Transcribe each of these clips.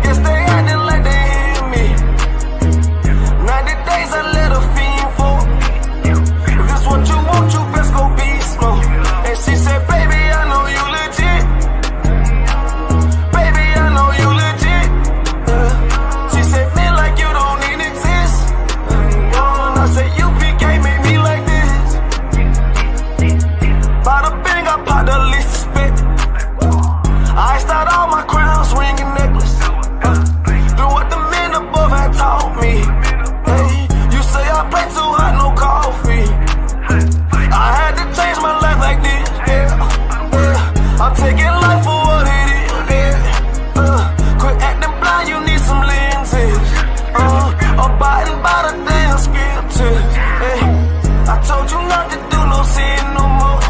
guess they acting like they hear me. 90 days I let a fiend for. If this what you want, you best go beast mode. And she said, baby, I know you legit. Baby, I know you legit. She said, man, like you don't even exist. And I said, UPK made me like this. Bada bing, I popped the least suspect. I iced out all my crowns, ring and necklace. Do what the men above had taught me. Hey, you say I play too hot, no coffee. I had to change my life like this, yeah. I'm taking life for what it is, yeah. Quit acting blind, you need some lenses. Abiding by the damn scriptures, hey. I told you not to do no sin no more.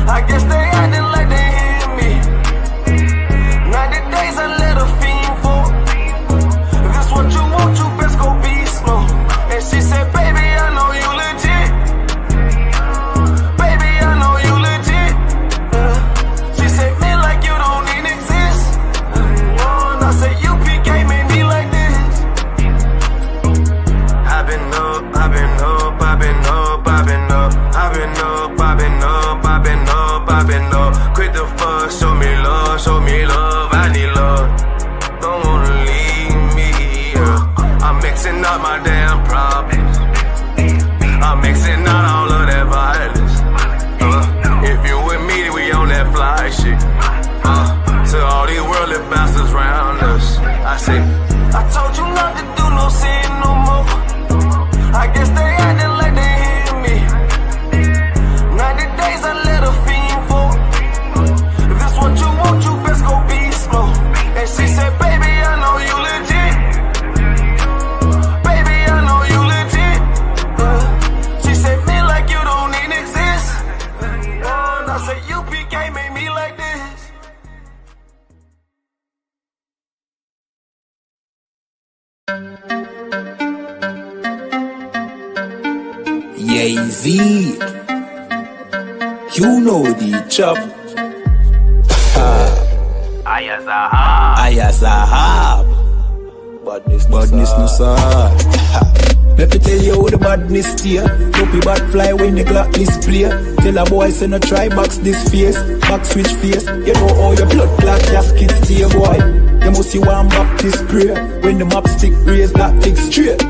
I guess they acting like they hear me. 90 days I let a fiend for. If this what you want, you best go beast mode. And she said, baby, I know you legit. Baby, I know you legit. She said, man, like you don't even exist. And I said, UPK made me like this. I've been up, I've been up, I've been up, I've been up, I've been up, I've been up, I've been up, I've been up. Quit the fuss, show me love, I need love. Don't wanna leave me, yeah. I'm mixing up my damn problems. I'm mixing out all of that violence. If you with me, we on that fly shit. To all these worldly bastards round us, I say, I told you not to do no sin no more. I guess they acting like they hear me. 90 days I let a fiend for. If this what you want, you best go beast mode. And she said, baby, I know you legit. Baby, I know you legit. She said, man, like you don't even exist. And I said, UPK made me like this. Yay-Z, you know the chop. Ayazahab, badness no sir. Let me tell you how the badness steer. Dopey bad fly when the Glock display. Tell a boy say no try box this face, back switch face. You know how your blood clot casket stay, boy. You must see one Baptist prayer. When the map stick raise that big straight.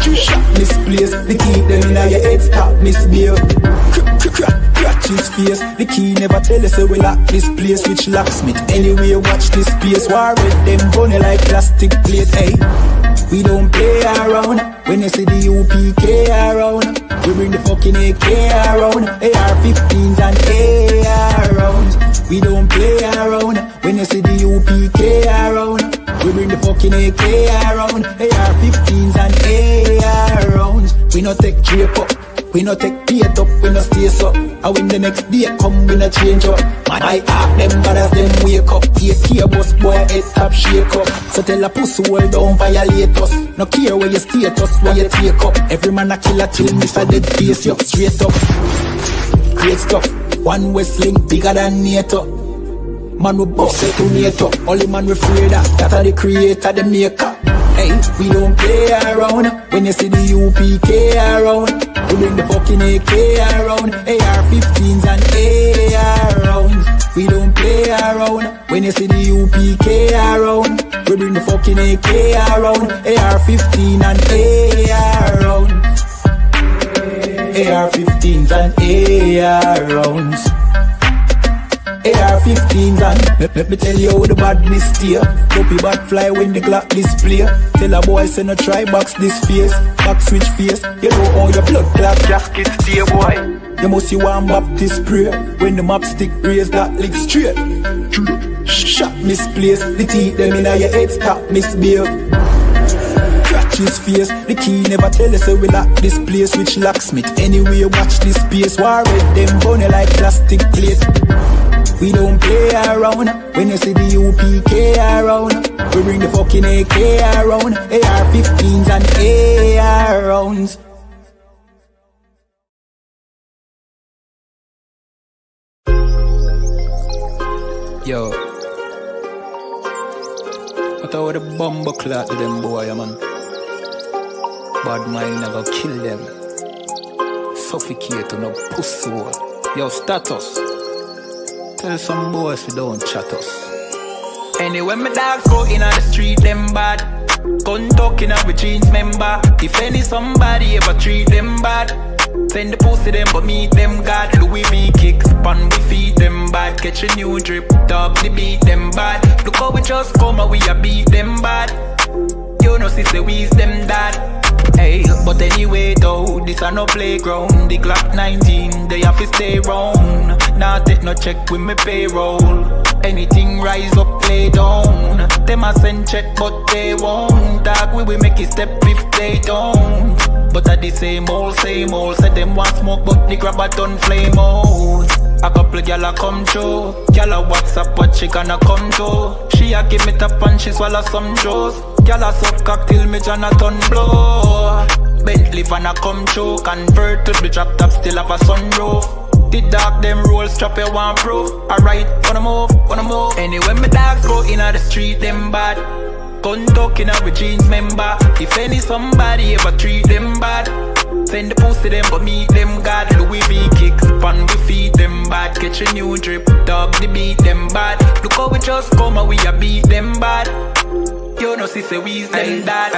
Shot misplaced, the key them in your head stop misbehave. Crack his face, the key never tell us say we lock this place. Which locksmith, anyway watch this space. War with them bunny like plastic plate, hey. We don't play around, when you see the UPK around. We bring the fucking AK around, AR-15s and AR rounds. We don't play around, when you see the UPK around. We bring the fucking AK around, AR-15s and AR rounds. We no take drape up, we no take beat up, we no stay up. And when the next day come, we no change up. Man, I act them bad as them wake up. AK boss boy, head top shake up. So tell a pussy hold down, violate us. No care where you status, where you take up. Every man a killer till miss a dead face you straight up. Great stuff, one West link bigger than NATO. Man we boss it to NATO. Only man we afraid that are the creator, the maker. Hey, we don't play around. When you see the UPK around, we bring the fucking AK around, AR-15s and AR rounds. We don't play around. When you see the UPK around, we bring the fucking AK around, AR-15 and AR rounds. AR-15s and AR rounds. AR-15s and let me tell you how the badness steer. Dopey bad fly when the Glock display. Tell a boy say no try box this face, back switch face. You know how your blood clot casket stay, boy. You must see one Baptist prayer. When the map stick raise that lick straight. Shot misplaced, the teeth them in your head stop misbehave. Crack his face, the key never tell us say we lock this place. Which locksmith, anyway watch this space. War with them bunny like plastic plate. We don't play around, when you see the UPK around. We bring the fucking AK around, AR-15s and AR rounds. Yo, But I would a bomber clot to them boy, man. Bad mind never kill them. Suffocate to no pussy. Yo, status. Tell some boys we don't chat us. Anyway, my dogs go in on the street, them bad. Gun talking up with jeans member. If any somebody ever treat them bad, send the pussy them but meet them God. Louis V kicks, pan we feed them bad. Catch a new drip, dog they beat them bad. Look how we just come and we a beat them bad. You know sister we's them dad. Hey, but anyway though, this a no playground. The Glock 19, they have to stay round. Nah take no check with me payroll. Anything rise up, play down. Them a send check but they won't. Dog we will make it step if they don't. But at the same old, said them want smoke but the grab a done flame out. A couple gyal a come through. Gyal a WhatsApp what she gonna come to. She a give me tap and she swallow some juice. Gyal a suck cock till me Jonathan blow. Bentley van a come through. Convert to the drop top still have a sunroof. The dog them roll strap you want proof. Alright, wanna move. Anyway my dogs go in on the street them bad. Gun talking up with jeans member. If any somebody ever treat them bad, send the pussy them but meet them God. Louis V kicks, pan we feed them bad. Catch a new drip, dog they beat them bad. Look how we just come and we a beat them bad. You know sister we's them dad.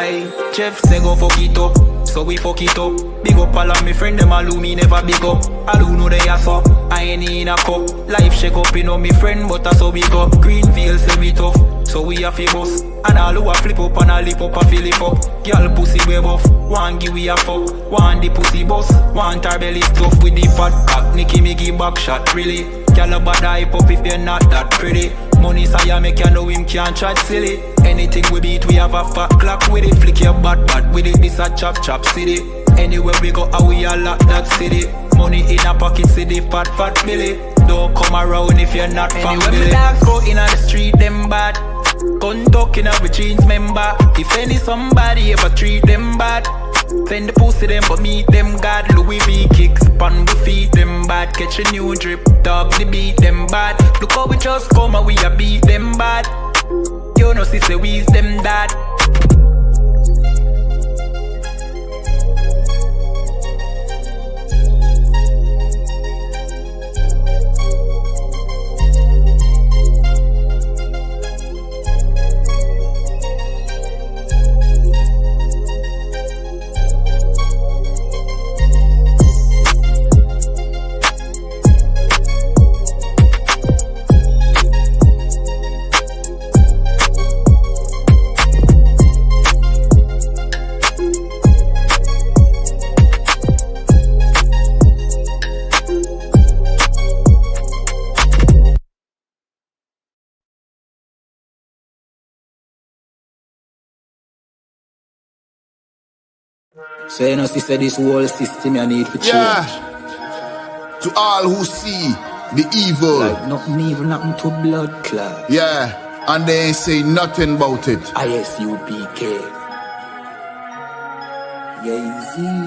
Jeff say go fuck it up, so we fuck it up. Big up all of me friend them all who me never big up. All who know they are so, I ain't in a cup. Life shake up, you know me friend but I so big up. Greenfield say we tough, so we a famous. And all who a flip up and a lip up a fill it up. Girl pussy way buff, one give we a fuck. One the pussy boss, one her belly stuff with the fat cock. Nicky me give back shot really. Girl a bad hype up if you're not that pretty. Money say make you know him can't chat silly. Anything we beat we have a fat clock with it. Flick your bad with it, this a chop city. Anywhere we go we a lock that city. Money in a pocket city, fat Billy. Don't come around if you're not family. Anyway my dogs go in on the street them bad. Gun talking up with jeans member. If any somebody ever treat them bad, send the pussy them but meet them God. Louis V kicks, pan we feed them bad. Catch a new drip, dog they beat them bad. Look how we just come and we a beat them bad. You know sister we's them dad. So you know, sister, this whole system you need for change. Yeah. To all who see the evil. Like nothing evil, nothing to blood clot. Yeah. And they ain't say nothing about it. ISUPK.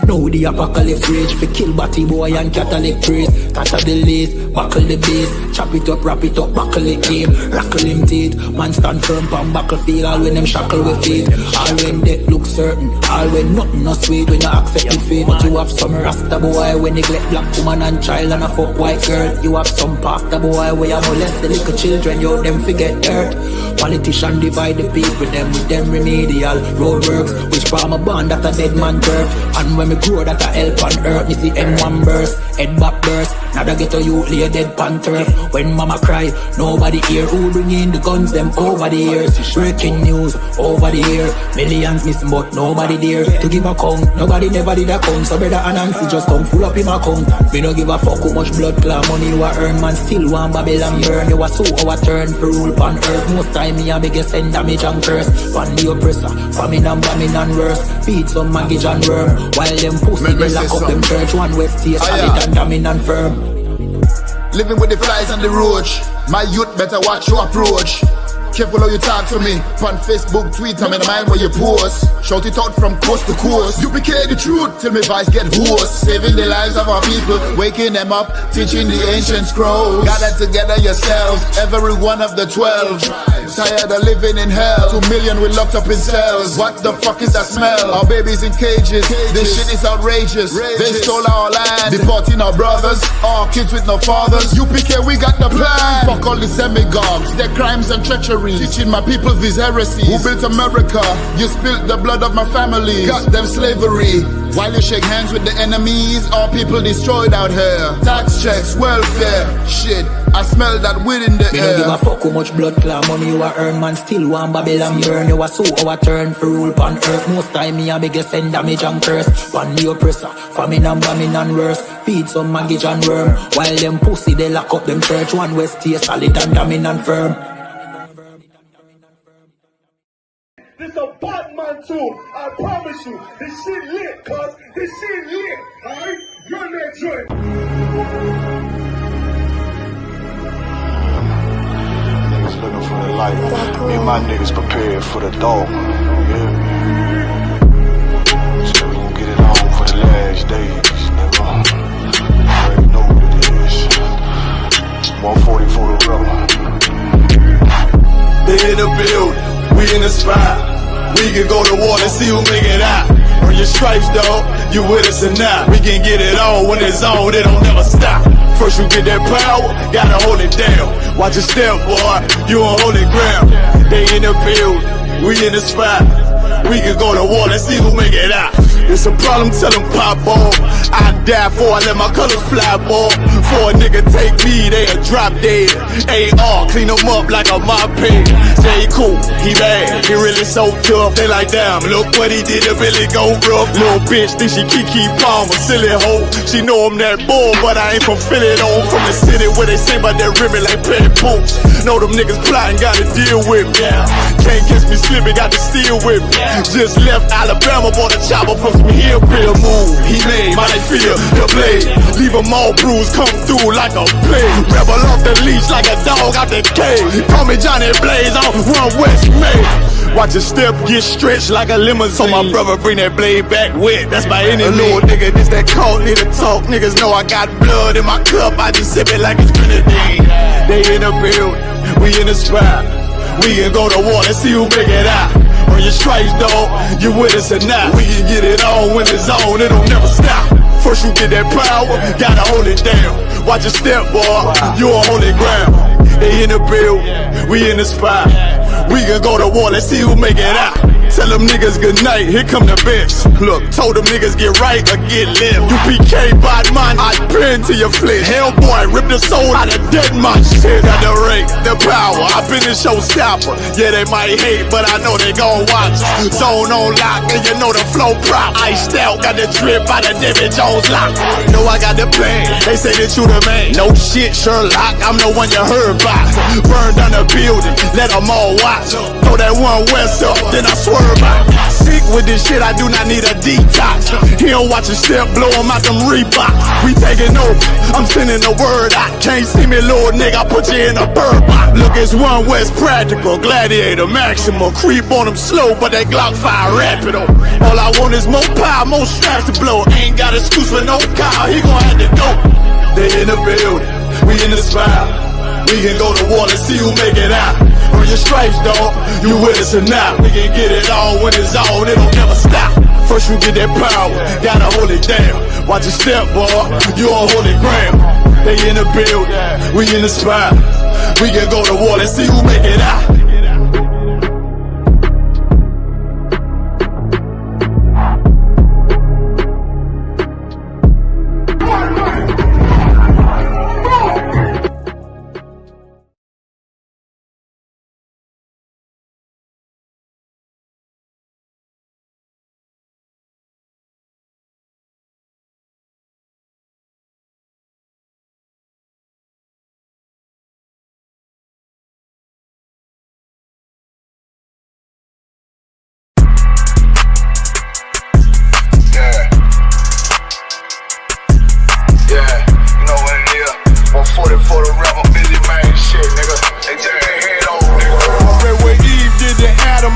Now the apocalypse rage for kill batty boy and Catholic priest. Cut the lace, buckle the base. Chop it up, wrap it up, buckle the game. Rackle him teeth, man stand firm pan battlefield. All when them shackle with feet. All when death look certain. All when nothing no sweet when you accept the fate. But you have some rasta boy when neglect black woman and child and a fuck white girl. You have some pastor boy where you molest the little children. You them forget dirt. Politician divide the people with them remedial roadworks. Which farm a band that a dead man turf. And when me grow that a help on earth. Me see M1 burst, head back burst. Now they get a youth lay dead pan turf. When mama cry, nobody hear. Who bring in the guns them over the years. Breaking news over the year. Millions missing but nobody there to give a count. Nobody never did a count. So brother and Nancy just come full up in my account. We no give a fuck how much blood clot money you a earn. Man still want Babylon burn. You a so our turn for rule pan earth. Most time me a beg you send damage and curse. Pan the oppressor, famine and bombing and worse. Feed some maggot and worm. While them pussy they lock up them church. One west stay solid and damning and firm. Living with the flies on the roach. My youth better watch your approach. Careful how you talk to me. On Facebook, tweet, I'm in the mind where you post. Shout it out from coast to coast. UPK the truth till my voice get hoarse. Saving the lives of our people, waking them up, teaching the ancient scrolls. Gather together yourselves, every one of the 12. Tired of living in hell. 2 million we locked up in cells. What the fuck is that smell? Our babies in cages. This shit is outrageous. They stole our land, deporting our brothers, our kids with no fathers. UPK, we got the plan. Fuck all the demagogues, their crimes and treachery. Teaching my people these heresies. Who built America? You spilled the blood of my family. Got them slavery. While you shake hands with the enemies, our people destroyed out here. Tax checks, welfare, shit. I smell that weed in the Me air. no give a fuck how much blood clot money you a earn, man. Still want Babylon burn. You a sue our turn for rule pan earth. Most time me a beg you send damage and curse. Pan the oppressor, famine and bombing and worse. Feed some maggot and worm. While them pussy they lock up them church. One west stay solid and damning and firm. This a bad man too. I promise you. This shit lit, cuz. This shit lit. Alright? Run that joint. Niggas looking for the light. Me and my niggas prepared for the dog. Yeah. So we gon' get it on for the last days, nigga. You already know what it is. 140 for the rubber. They in the building, we in the spot. We can go to war and see who make it out. Earn your stripes, dog, you with us or not. We can get it on when it's on, it don't never stop. First you get that power, gotta hold it down. Watch your step, boy, you on holy ground. They in the building, we in the spot. We can go to war and see who make it out. It's a problem, tell them pop off. I die for I let my colors fly, boy. For a nigga take me, they'll drop dead. AR, clean them up like a mop pig. Say he cool, he bad, he really so tough. They like, damn, look what he did to Billy go rough. Little bitch think she Kiki Palmer, silly hoe. She know I'm that bull, but I ain't from Philly though. From the city where they say about that ribbon like pet boots. Know them niggas plotting, gotta deal with me. Can't catch me slipping, got to steal with me. Just left Alabama, bought a chopper from some hillbilly move. He made my they feel the blade. Leave them all bruised, come through like a plague. Rebel off the leash like a dog out the cage. Call me Johnny Blaze on Run West May. Watch your step get stretched like a limousine. So my brother bring that blade back wet, that's my enemy. Little nigga, this that cult, need to talk. Niggas know I got blood in my cup, I just sip it like it's grenadine. They in the building, we in the spot. We can go to war and see who make it out. Earn your stripes, dog, you with us or not. We can get it on when it's on, it don't never stop. First you get that power, gotta hold it down. Watch your step, boy, you on holy ground. They in the building, we in the spot. We can go to war, let's see who make it out. Tell them niggas good night, here come the bitch. Look, told them niggas get right or get left. UPK, bad man, I pin to your flesh. Hellboy, rip the soul out of dead man shit. Got the rate, the power, I been the showstopper. Yeah, they might hate, but I know they gon' watch. Zone on lock, and you know the flow prop. Iced out, got the drip out of David Jones lock. Know I got the plan, they say that you the man. No shit, Sherlock, I'm the one you heard about. Burn down the building, let them all watch. Throw that one west up, then I swear about. Sick with this shit, I do not need a detox. He don't watch a step, blow him out them Reeboks. We taking over, I'm sending the word out. Can't see me, little nigga, I put you in a bird box. Look, it's One West practical, gladiator, maximal. Creep on them slow, but that Glock fire rapid. All I want is more power, more straps to blow. Ain't got excuse for no car, he gon' have to go. They in the building, we in the spot. We can go to war and see who make it out. Earn your stripes, dog, you with us or not. We can get it on when it's on, it don't never stop. First you get that power, gotta hold it down. Watch your step, boy, you on holy ground. They in the building, we in the spot. We can go to war and see who make it out.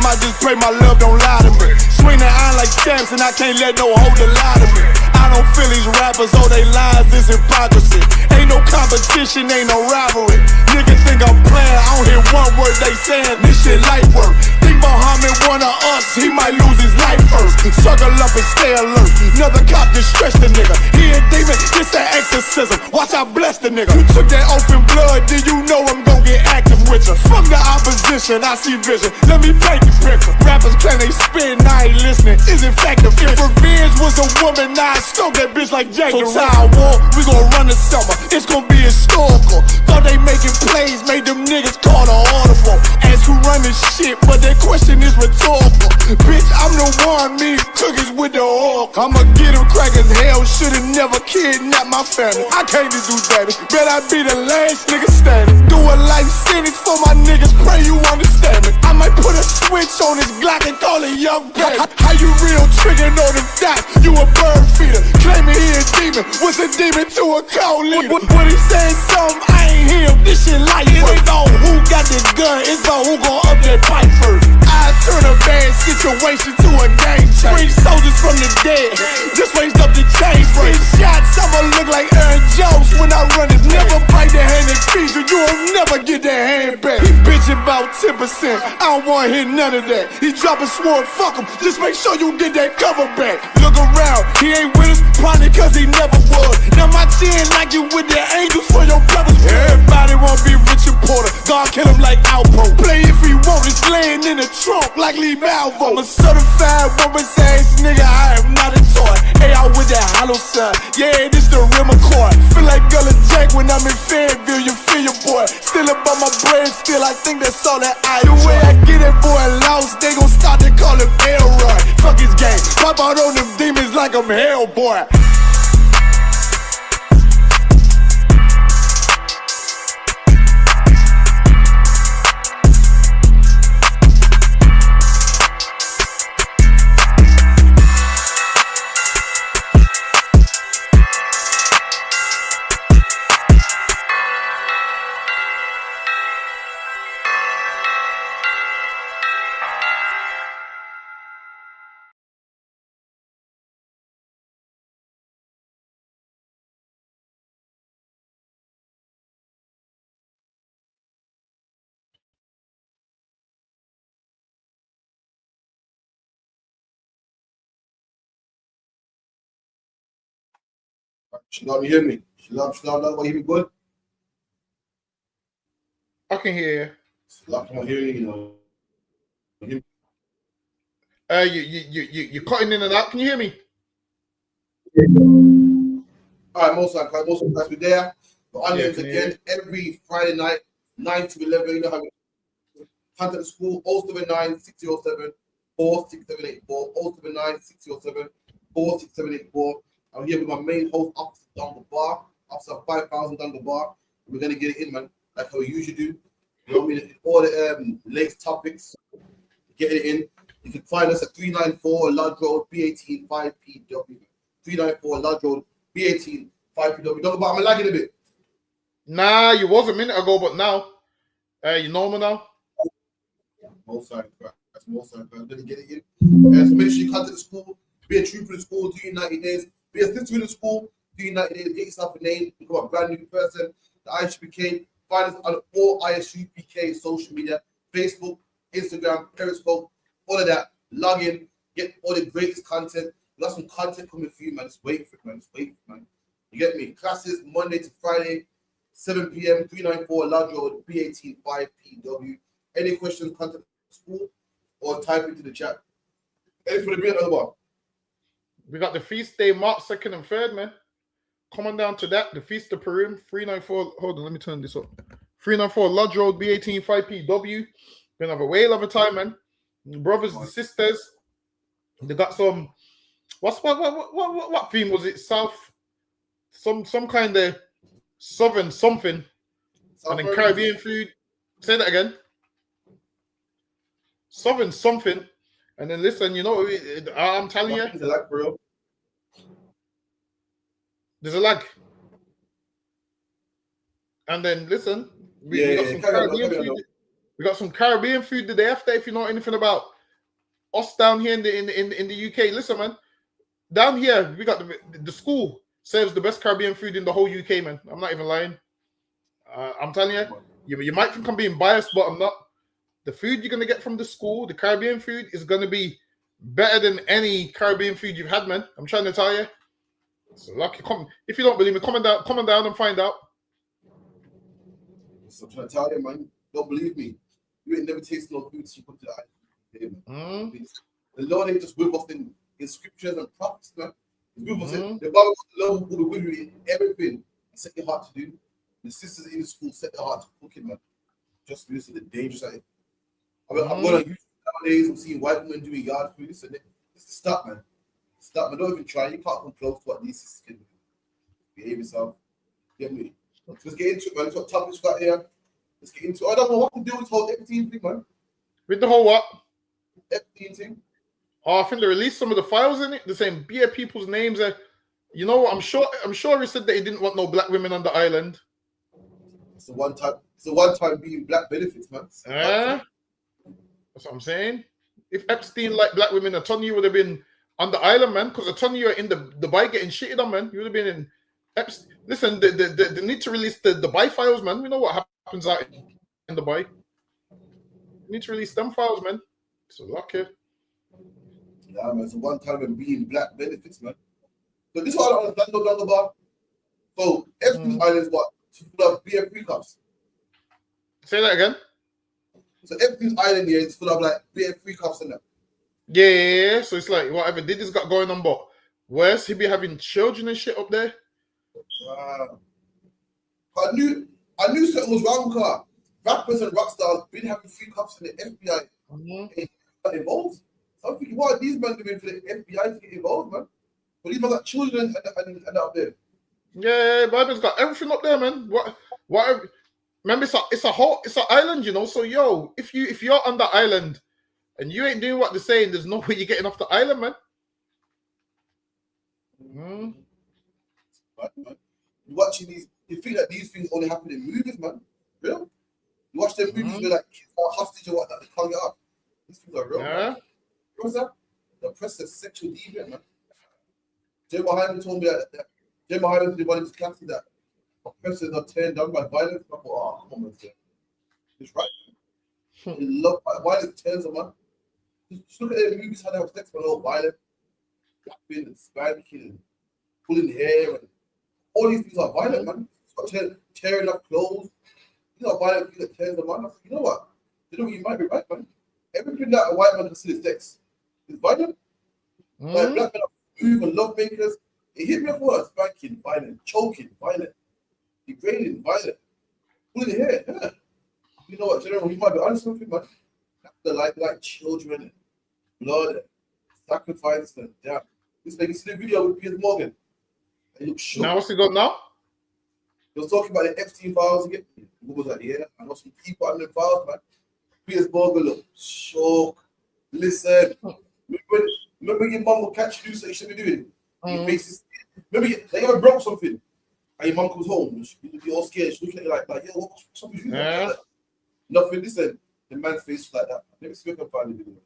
I just pray my love don't lie to me. Swing the iron like stamps and I can't let no holder lie to me. I don't feel these rappers, all they lies is hypocrisy. Ain't no competition, ain't no rivalry. Niggas think I'm playing, I don't hear one word they saying. This shit light work. Think Muhammad one of us, he might lose his life first. Suckle up and stay alert. Another cop just stretch the nigga. He a demon, it's an exorcism. Watch I bless the nigga. You took that oath in blood, then you know I'm gon' get active with you. From the opposition, I see vision. Let me paint the picture. Rappers claim they spit, and I ain't listening. Is it fact if revenge was a woman, now I stroke that bitch like Jake. So Tower War, we gon' run the summer. It's gon' be historical. Thought they making plays, made them niggas call the audible. Ask who run this shit, but that question is rhetorical. Bitch, I'm the one, me cookies with the oil. I'ma get them crackers, hell, should've never kidnapped my family. I can't just do that. Bet I be the last nigga standing. Do a life sentence for my niggas, pray you understand me. I might put a switch on this Glock and call it Young Baby. How you real triggering on them dots? You a bird feeder, claiming he a demon. What's a demon to a cold leader? When he saying something, I ain't hear him. This shit light. It ain't on who got the gun, it's on who gon' up that pipe first. I turn a bad situation to a game changer. Bring soldiers from the dead, just raised up the chain. Free shots, I'ma look like Aaron Jones when I run it. Never bite the hand that feeds you, you will never get that hand back. He bitchin' about 10%, I don't wanna hear none of that. He dropping sword, fuck him, just make sure you get that cover back. Look around, he ain't with us, probably cause he never was. Now my chin like you with the angels for your brothers. Everybody wanna be Richard Porter, God kill him like Alpo. Play if he want, it's laying in the trunk like Lee Malvo. I'm a certified woman's ass nigga, I am not a toy. Hey, I with that hollow sign, yeah, this the rim accord. Feel like Gullah Jack when I'm in Fayetteville, you feel your boy. Still about my brain, still I think that's all that I do. The way I get that boy lost, they gon' start to call him Elroy. Fuck his game, pop out on them demons like I'm Hellboy. Shalom, you hear me? Shalom, you hear me good? I can hear you. Shalom, I hear you, know. You're cutting in and out. Can you hear me? All right, most of guys be there. But onions again every Friday night, 9 to 11. You know how we contact the school 079 607 46784 079 607 46784. I'm here with my main host, Officer down the bar, Officer 5000 down the bar. We're gonna get it in, man, like how we usually do. You know what I mean? All the latest topics, get it in. You can find us at 394 Lodge Road, B18 5PW. 394 Lodge Road, B18 5PW. Don't go, I'm lagging a bit. Nah, you was a minute ago, but now, you normal now. Most side, that's most side. I'm gonna get it in. So make sure you contact the school. Be a trooper in the school. Do your 90 days. Be a citizen in the school. Do your 90 days. Get yourself a name. Become a brand new person. The ISUPK. Find us on all ISUPK social media: Facebook, Instagram, Periscope, all of that. Log in. Get all the greatest content. We got some content coming for you, man. Just wait for it, man. Just wait for it, man. You get me? Classes Monday to Friday, 7 p.m. 394 Lodge Road, B18 5PW. Any questions? Contact the school or type into the chat. Any for the beer, another one. We got the feast day, March 2nd and 3rd, man. Coming down to that, the Feast of Purim, 394. Hold on, let me turn this up. 394 Lodge Road, B18 5PW. Gonna have a whale of a time, man. Brothers and sisters, they got some. What theme was it? South, some kind of southern something, and then Caribbean food. Say that again. Southern something, and then listen. You know, I'm telling you, there's a lag. And then listen, we got some Caribbean food. We got some Caribbean food the day after. If you know anything about us down here in the UK. Listen, man. Down here, we got the school serves the best Caribbean food in the whole UK, man. I'm not even lying. I'm telling you might think I'm being biased, but I'm not. The food you're gonna get from the school, the Caribbean food, is gonna be better than any Caribbean food you've had, man. I'm trying to tell you. So lucky. If you don't believe me, come on down and find out. So I'm trying to tell you, man. Don't believe me. You ain't never tasted no food so you put to the eye. The Lord ain't just with us in scriptures and prophets, man. The Bible love will be with you in everything. Set your heart to do. The sisters in the school set their heart to cooking, man. Just because of the dangerous side. I'm going on YouTube nowadays. I'm seeing white women doing yard food. It's stop, man. Stop, man. Don't even try. You can't come close to what these sisters can do. Behave yourself. Get me. Let's get into it, man. Let's what topics we got here. Let's get into it. I don't know what to do with the whole Epstein thing, man. With the whole what? Epstein thing. Oh, I think they released some of the files in it. The same bare people's names. You know what? I'm sure he said that he didn't want no black women on the island. It's a one time being black benefits, man. That's what I'm saying. If Epstein liked black women, a ton of you would have been on the island, man. Because a ton of you are in the Dubai getting shitted on, man. You would have been in Epstein. Listen, they need to release the Dubai files, man. We know what happens out in Dubai. You need to release them files, man. So lucky. Yeah, man. It's a one time and being black benefits, man. So this is what I don't understand no longer about. So Epstein Island is what? Full of beer free cups. Say that again. So Epstein's Island here is full of like beer free cups and that. Yeah. So it's like whatever Diddy's got going on, but where's he be having children and shit up there? I knew something was wrong because rappers and rock stars been having free cups in the FBI. They got involved. So I'm thinking, what are these men doing for the FBI to get involved, man? But these men got children and up there. Yeah, Biden's got everything up there, man. What? Remember, it's an island, you know. So yo, if you're on the island and you ain't doing what they're saying, there's no way you're getting off the island, man. Right, man. You're watching these. You think that these things only happen in movies, man? Real? You watch them movies where like kids are hostage or whatnot, they can't get up. These things are real. Yeah. Man. What's that? The press is sexual deviant, man. Jay Hyman told me that Jay Hyman did one of his classes that oppressors are turned down by violence. I thought, oh, come on, man. It's right. They love violence turns them, man. Just look at their movies, how they have sex with all violent, clapping and spanking and pulling hair and all these things are violent, man. Tearing up clothes. These are violent things that turns them on. You know what? You know what, you might be right, man. Everything that a white man considers sex is violent. Like black men are move and love makers. It hit me before spanking, violent, choking, violent, degrading, violent, pulling hair. Yeah. You know what, General, you might be honest with me, man. They're like children and blood and sacrifice and death. This like you see the video with Piers Morgan. He looked shook. Now what's he got now? He was talking about the Epstein files again. He was like, yeah, I know some people on the files, man. Piers Morgan looked shook. Listen, remember your mum will catch you, so you should be doing it. Your face is, remember, they ever broke something, and your mum comes home, she'll be all scared. She's looking at you like yeah, what's up with you? Yeah. Like, nothing. Listen, the man's face was like that. Let me see if I can find the video.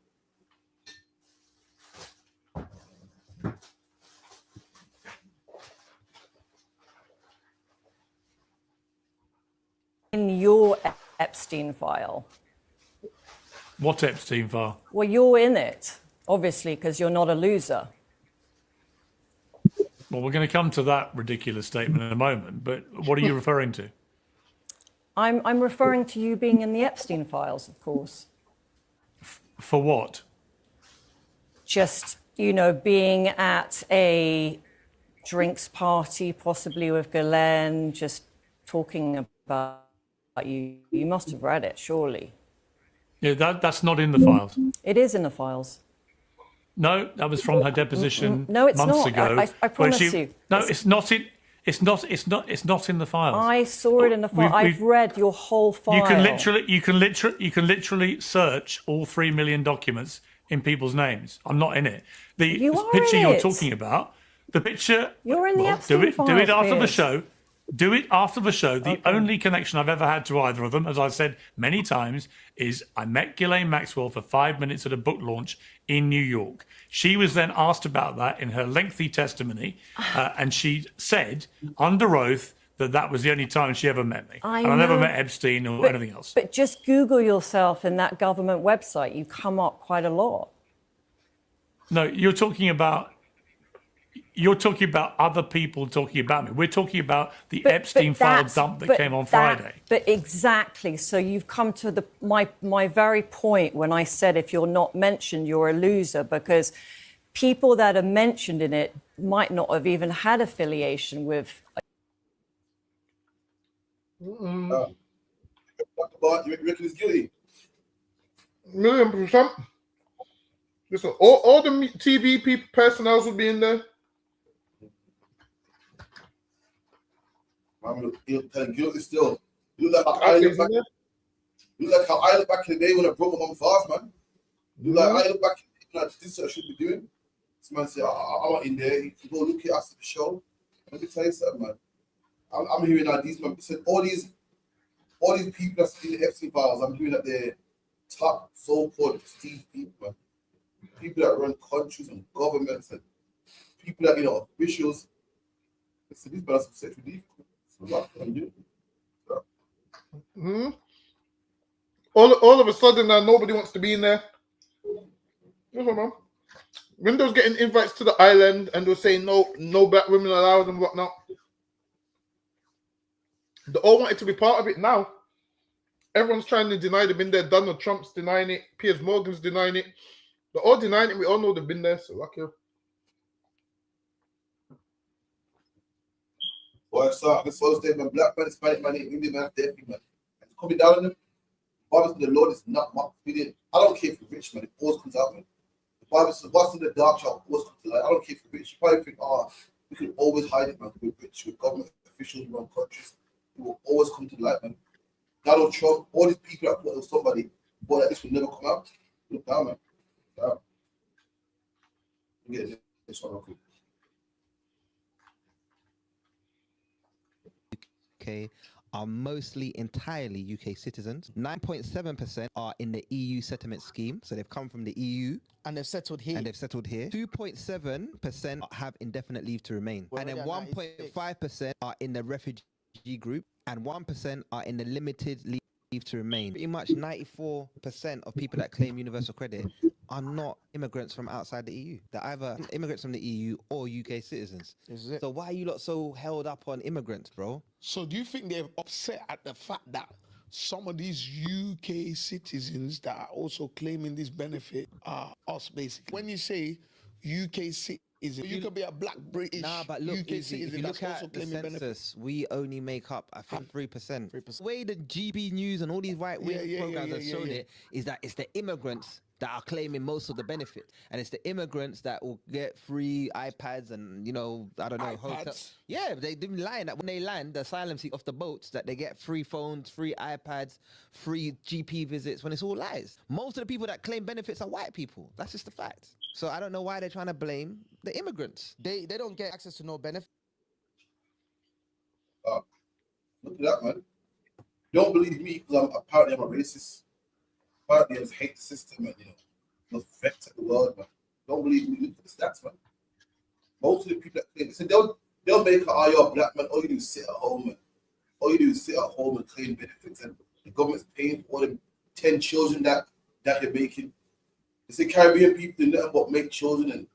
In your Epstein file. What Epstein file? Well, you're in it, obviously, because you're not a loser. Well, we're going to come to that ridiculous statement in a moment, but what are you referring to? I'm referring to you being in the Epstein files, of course. For what? Just, being at a drinks party, possibly with Ghislaine, just talking about you. You must have read it, surely. Yeah, that's not in the files. It is in the files. No, that was from her deposition no, it's months not. ago. I promise you. No, it's not in. It's not in the files. I saw it in the file. I've read your whole file. You can literally search all 3 million documents in people's names. I'm not in it. The picture you're talking about, the picture. You're in the Epstein files. Do it after the show. Do it after the show. The Okay. only connection I've ever had to either of them, as I've said many times, is I met Ghislaine Maxwell for 5 minutes at a book launch in New York. She was then asked about that in her lengthy testimony, and she said under oath that was the only time she ever met me. I and I never know, met Epstein or anything else. But just Google yourself in that government website. You come up quite a lot. No, you're talking about other people talking about me. We're talking about the Epstein file dump that came on Friday. But exactly. So you've come to my very point when I said if you're not mentioned, you're a loser, because people that are mentioned in it might not have even had affiliation with. You reckon he's guilty? 1,000,000%. Listen, all the TV people, personnel will be in there. I'm guilty still. You look like how I look back. You look like how I look back in the day when I broke my mum fast, man. You like I look back like this is what I should be doing. This man said, I'm not in there. You can go look at us at the show. Let me tell you something, man. I'm hearing that these man said all these people that's in the Epstein files, I'm hearing that they're top so-called prestige people, man. People that run countries and governments and people that, officials. So these men are some sexual deviants. All of a sudden now nobody wants to be in there. Windows getting invites to the island and they're saying no black women allowed and whatnot. They all wanted to be part of it now. Everyone's trying to deny they've been there. Donald Trump's denying it. Piers Morgan's denying it. They're all denying it. We all know they've been there. So lucky. Boy, so I saw statement, black man, Hispanic man, Indian man, everything, man. It's coming down on them. Obviously, the Lord is not mocked. I don't care if you're rich, man. It always comes out, man. The Bible says, what's in the dark shall always come to light. I don't care if you're rich. You probably think, we can always hide it, man. We're rich. With government officials run countries. It will always come to light, man. Donald Trump, all these people that thought it was somebody, thought that this will never come out. Look down, man. Down. Get this one real quick. UK are mostly entirely UK citizens. 9.7% are in the EU settlement scheme, so they've come from the EU and they've settled here. 2.7% have indefinite leave to remain, and then 1.5% are in the refugee group, and 1% are in the limited leave to remain. Pretty much 94% of people that claim universal credit are not immigrants from outside the EU. They're either immigrants from the EU or UK citizens. So why are you lot so held up on immigrants, bro? So do you think they're upset at the fact that some of these UK citizens that are also claiming this benefit are us, basically? When you say UK citizens, you could be a black British but look, UK citizen. if you look at the census, we only make up, I think, 3%. The way the GB News and all these right-wing programs have shown it is that it's the immigrants that are claiming most of the benefit, and it's the immigrants that will get free iPads and hotels. Yeah, they've been lying that when they land, the asylum seek off the boats, that they get free phones, free iPads, free GP visits, when it's all lies. Most of the people that claim benefits are white people. That's just the fact. So I don't know why they're trying to blame the immigrants. They don't get access to no benefit. Look at that, man. Don't believe me because apparently I'm a racist. Apparently I just hate the system and the effect of the world, man. Don't believe me. Look at the stats, man. Most of the people that claim, they'll make you're a black man. All you do is sit at home, man. All you do is sit at home and claim benefits, and the government's paying for all them 10 children that they're making. They say Caribbean people do nothing but make children and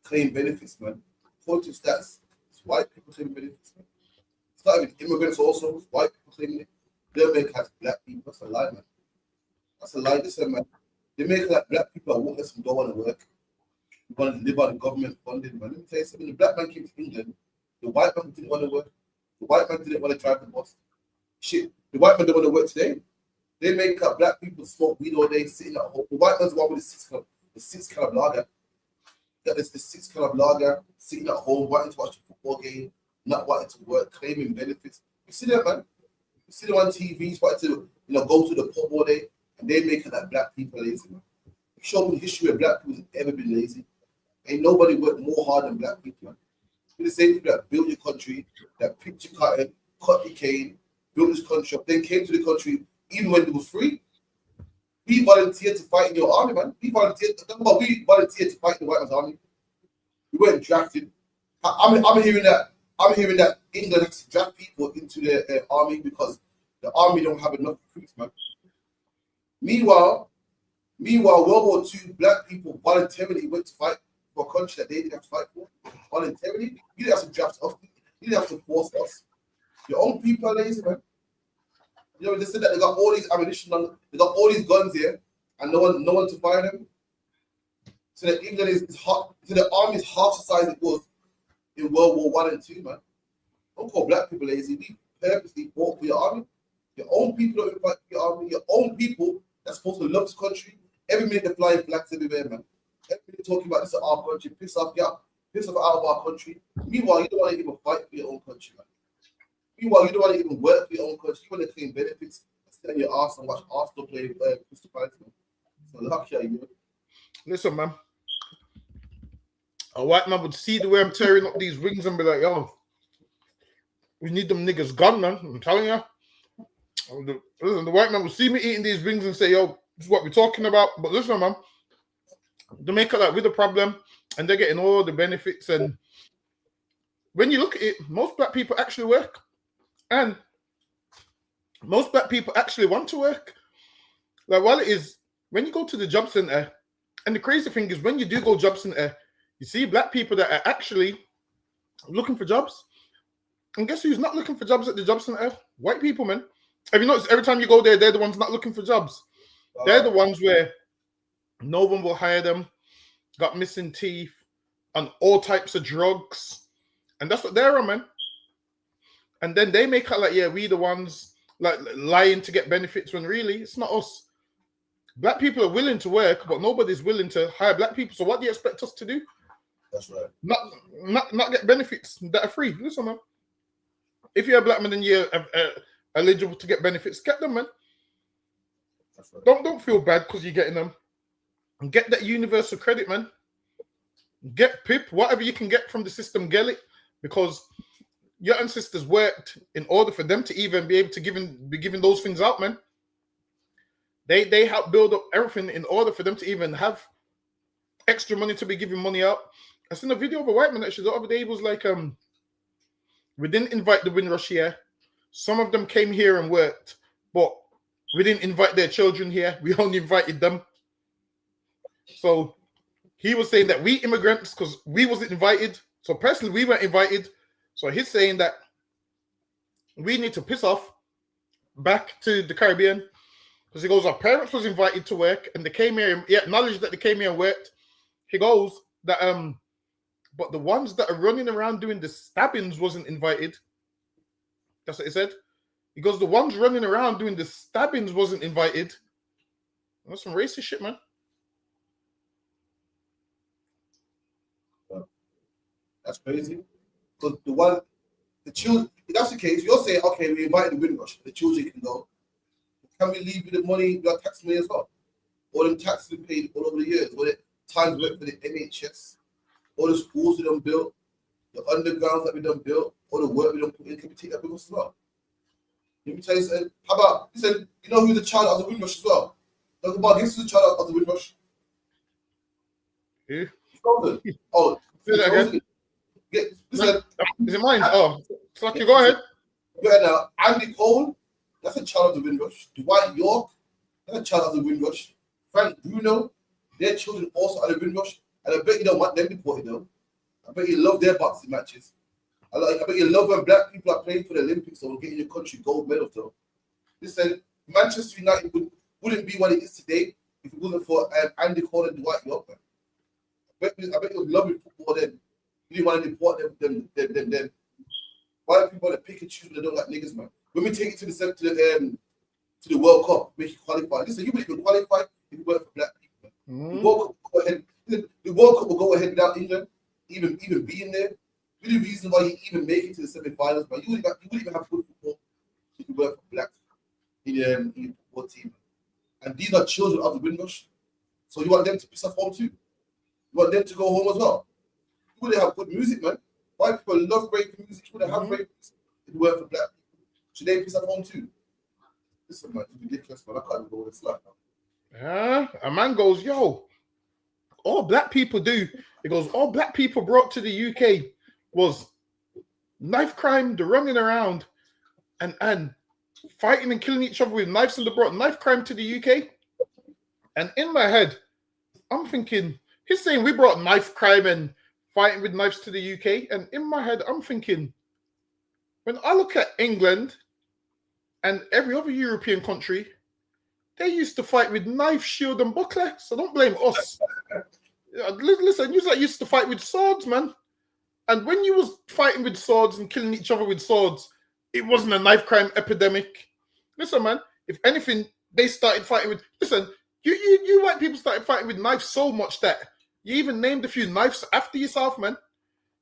claim benefits, man. According to stats, it's white people claiming benefits, man. It's not even immigrants also. It's white people claiming it. They'll make like black people. That's a lie, man. That's a lie. Listen, man. They make like black people are workless and don't want to work. They want to live on the government funding, man. Let me tell you something. The black man came to England. The white man didn't want to work. The white man didn't want to drive the bus. Shit. The white man don't want to work today. They make up black people smoke weed all day, sitting at home. The white man's the one with the six kind of lager. That is the 6 kind of lager, sitting at home, wanting to watch the football game, not wanting to work, claiming benefits. You see that, man? You see them on TV, wanting to, go to the pub all day, and they make it like black people lazy, man. Show me the history where black people have ever been lazy. Ain't nobody worked more hard than black people, man. We're the same people that built your country, that picked your cotton, cut the cane, built this country up, then came to the country even when it was free. We volunteered to fight in your army, man. We volunteered to fight in the White Man's army. We weren't drafted. I'm hearing that England has to draft people into their army because the army don't have enough recruits, man. Meanwhile, World War II, black people voluntarily went to fight for a country that they didn't have to fight for. Voluntarily, you didn't have to draft us. You didn't have to force us. Your own people are lazy, man. You know, they said that they got all these ammunition, they got all these guns here, and no one to fire them. So that England is hot. So the army is half the size it was in World War I and II, man. Don't call black people lazy. We purposely fought for your army. Your own people don't fight for your army. Your own people that's supposed to love this country. Every minute they're flying flags everywhere, man. Every minute talking about this is our country, piss off out of our country. Meanwhile, you don't want to even fight for your own country, man. Meanwhile, you don't want to even work for your own country. You want to claim benefits, sit on your ass and watch Arsenal play Crystal Palace, man. So lucky are you. Listen, man. A white man would see the way I'm tearing up these wings and be like, yo, we need them niggas gone, man. I'm telling you. Listen, the white man would see me eating these wings and say, yo, this is what we're talking about. But listen, man, they make it like with the problem and they're getting all the benefits. And when you look at it, most black people actually work. And most black people actually want to work. Like, while it is, when you go to the job center, and the crazy thing is when you do go job center, you see black people that are actually looking for jobs. And guess who's not looking for jobs at the job center? White people, man. Have you noticed every time you go there, they're the ones not looking for jobs? They're the ones where no one will hire them, got missing teeth, and all types of drugs. And that's what they're on, man. And then they make it like, yeah, we the ones like lying to get benefits when really it's not us. Black people are willing to work, but nobody's willing to hire black people. So what do you expect us to do? That's right. Not get benefits that are free. Listen, man. If you're a black man and you're eligible to get benefits, get them, man. That's right. Don't feel bad because you're getting them. And get that universal credit, man. Get PIP, whatever you can get from the system, get it. Because your ancestors worked in order for them to even be able to be giving those things out, man. They helped build up everything in order for them to even have extra money to be giving money out. I seen a video of a white man actually the other day. It was like, we didn't invite the Windrush here. Some of them came here and worked, but we didn't invite their children here. We only invited them. So he was saying that we immigrants, because we wasn't invited. So personally, we weren't invited. So he's saying that we need to piss off back to the Caribbean. Because he goes, our parents was invited to work and they came here. He acknowledged that they came here and worked. He goes that but the ones that are running around doing the stabbings wasn't invited. That's what he said. He goes, the ones running around doing the stabbings wasn't invited. That's some racist shit, man. That's crazy. Because the children, if that's the case, you're saying, okay, we invited the Windrush, the children can go. Can we leave you the money, your tax money as well? All them taxes we paid all over the years, all the times we went for the NHS, all the schools we done built, the undergrounds that we done built, all the work we done put in, can we take that with us as well? Let me tell you something. How about, he said, you know who's the child of the Windrush as well? Talk about this is the child of the Windrush. Who? Oh, say that again. Listen, is it mine? Oh, so you go ahead. Yeah, now, Andy Cole, that's a child of the Windrush. Dwight York, that's a child of the Windrush. Frank Bruno, their children also are the Windrush. And I bet you don't want them deported though. I bet you love their boxing matches. I bet you love when black people are playing for the Olympics or getting your country gold medals though. Listen, Manchester United wouldn't be what it is today if it wasn't for Andy Cole and Dwight York. Man. I bet you would love football then. You didn't want to deport them. Why do people want to pick and choose when they don't like niggas, man? When we take it to the World Cup, make you qualify. Listen, you wouldn't even qualify if you weren't for black people. Man. The World Cup will go ahead without England even being there. Really, the reason why you even make it to the semi-finals, but you wouldn't even have good football if you weren't for black in your football team. And these are children of the Windrush, so you want them to piss off home too. You want them to go home as well. You wouldn't have good music, man. White people love great music. You wouldn't have great music if you weren't for black people. Should they piss at home too? Listen, man, it's ridiculous, man. I can't even go with this like A man goes, yo, all black people do. He goes, all black people brought to the UK was knife crime, the running around, and fighting and killing each other with knives, and they brought knife crime to the UK. And in my head, I'm thinking, he's saying we brought knife crime and fighting with knives to the UK. And in my head, I'm thinking, when I look at England and every other European country, they used to fight with knife, shield, and buckler. So don't blame us. Listen, you used to fight with swords, man. And when you was fighting with swords and killing each other with swords, it wasn't a knife crime epidemic. Listen, man, if anything, they started fighting with... Listen, you white people started fighting with knives so much that you even named a few knives after yourself, man.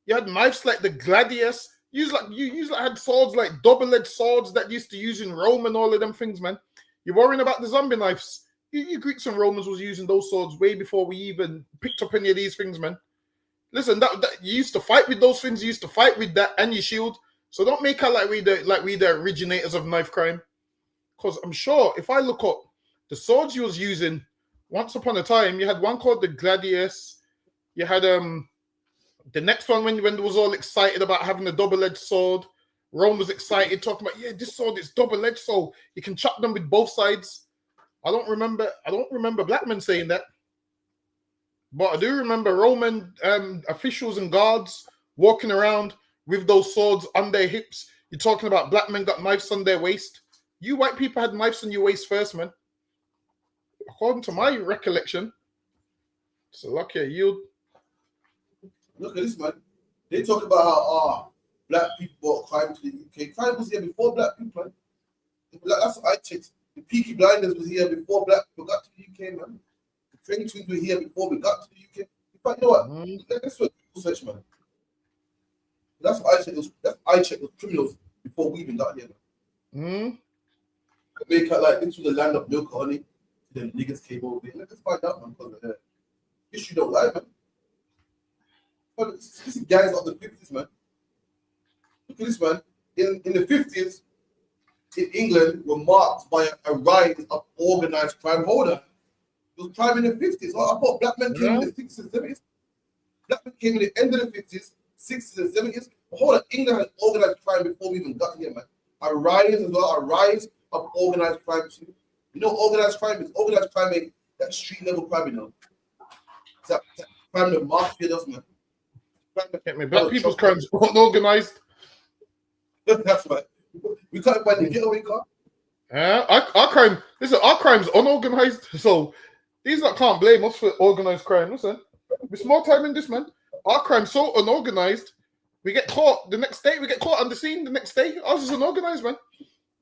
You had knives like the gladius. You had swords like double-edged swords that used to use in Rome and all of them things, man. You're worrying about the zombie knives. You Greeks and Romans was using those swords way before we even picked up any of these things, man. Listen, that you used to fight with those things. You used to fight with that and your shield. So don't make out like we the originators of knife crime. Because I'm sure if I look up the swords you was using, once upon a time, you had one called the gladius. You had the next one when they was all excited about having a double-edged sword. Rome was excited, talking about, yeah, this sword is double-edged, so you can chop them with both sides. I don't remember black men saying that. But I do remember Roman officials and guards walking around with those swords on their hips. You're talking about black men got knives on their waist. You white people had knives on your waist first, man. According to my recollection. So lucky you. Look at this, man. They talk about how black people brought crime to the UK. Crime was here before black people, man. That's what I checked. The Peaky Blinders was here before black people got to the UK, man. The Train Twins were here before we got to the UK. But you know what? That's what people search, man. That's what I checked. I checked those criminals before we even got here, man. Make it like this was the land of milk, honey. Then niggas came over here. Let's find out, man. Because history don't lie, man. But this guys of the 50s, man. Look at this, man. In the 50s, in England, were marked by a rise of organized crime. Hold on. It was crime in the 50s. I thought black men came in the 60s and 70s. Black men came in the end of the 50s, 60s and 70s. But hold on, England had organized crime before we even got here, man. A rise as well, a rise of organized crime too. You know what organized crime is? Organized crime ain't that street level crime, you know. It's that crime that mafia does, man. Black people's crimes unorganized. That's right. We can't find the getaway car. Our crime's unorganized. So these that can't blame us for organized crime. Listen, with small time in this, man. Our crime's so unorganized. We get caught the next day. We get caught on the scene the next day. Ours is unorganized, man.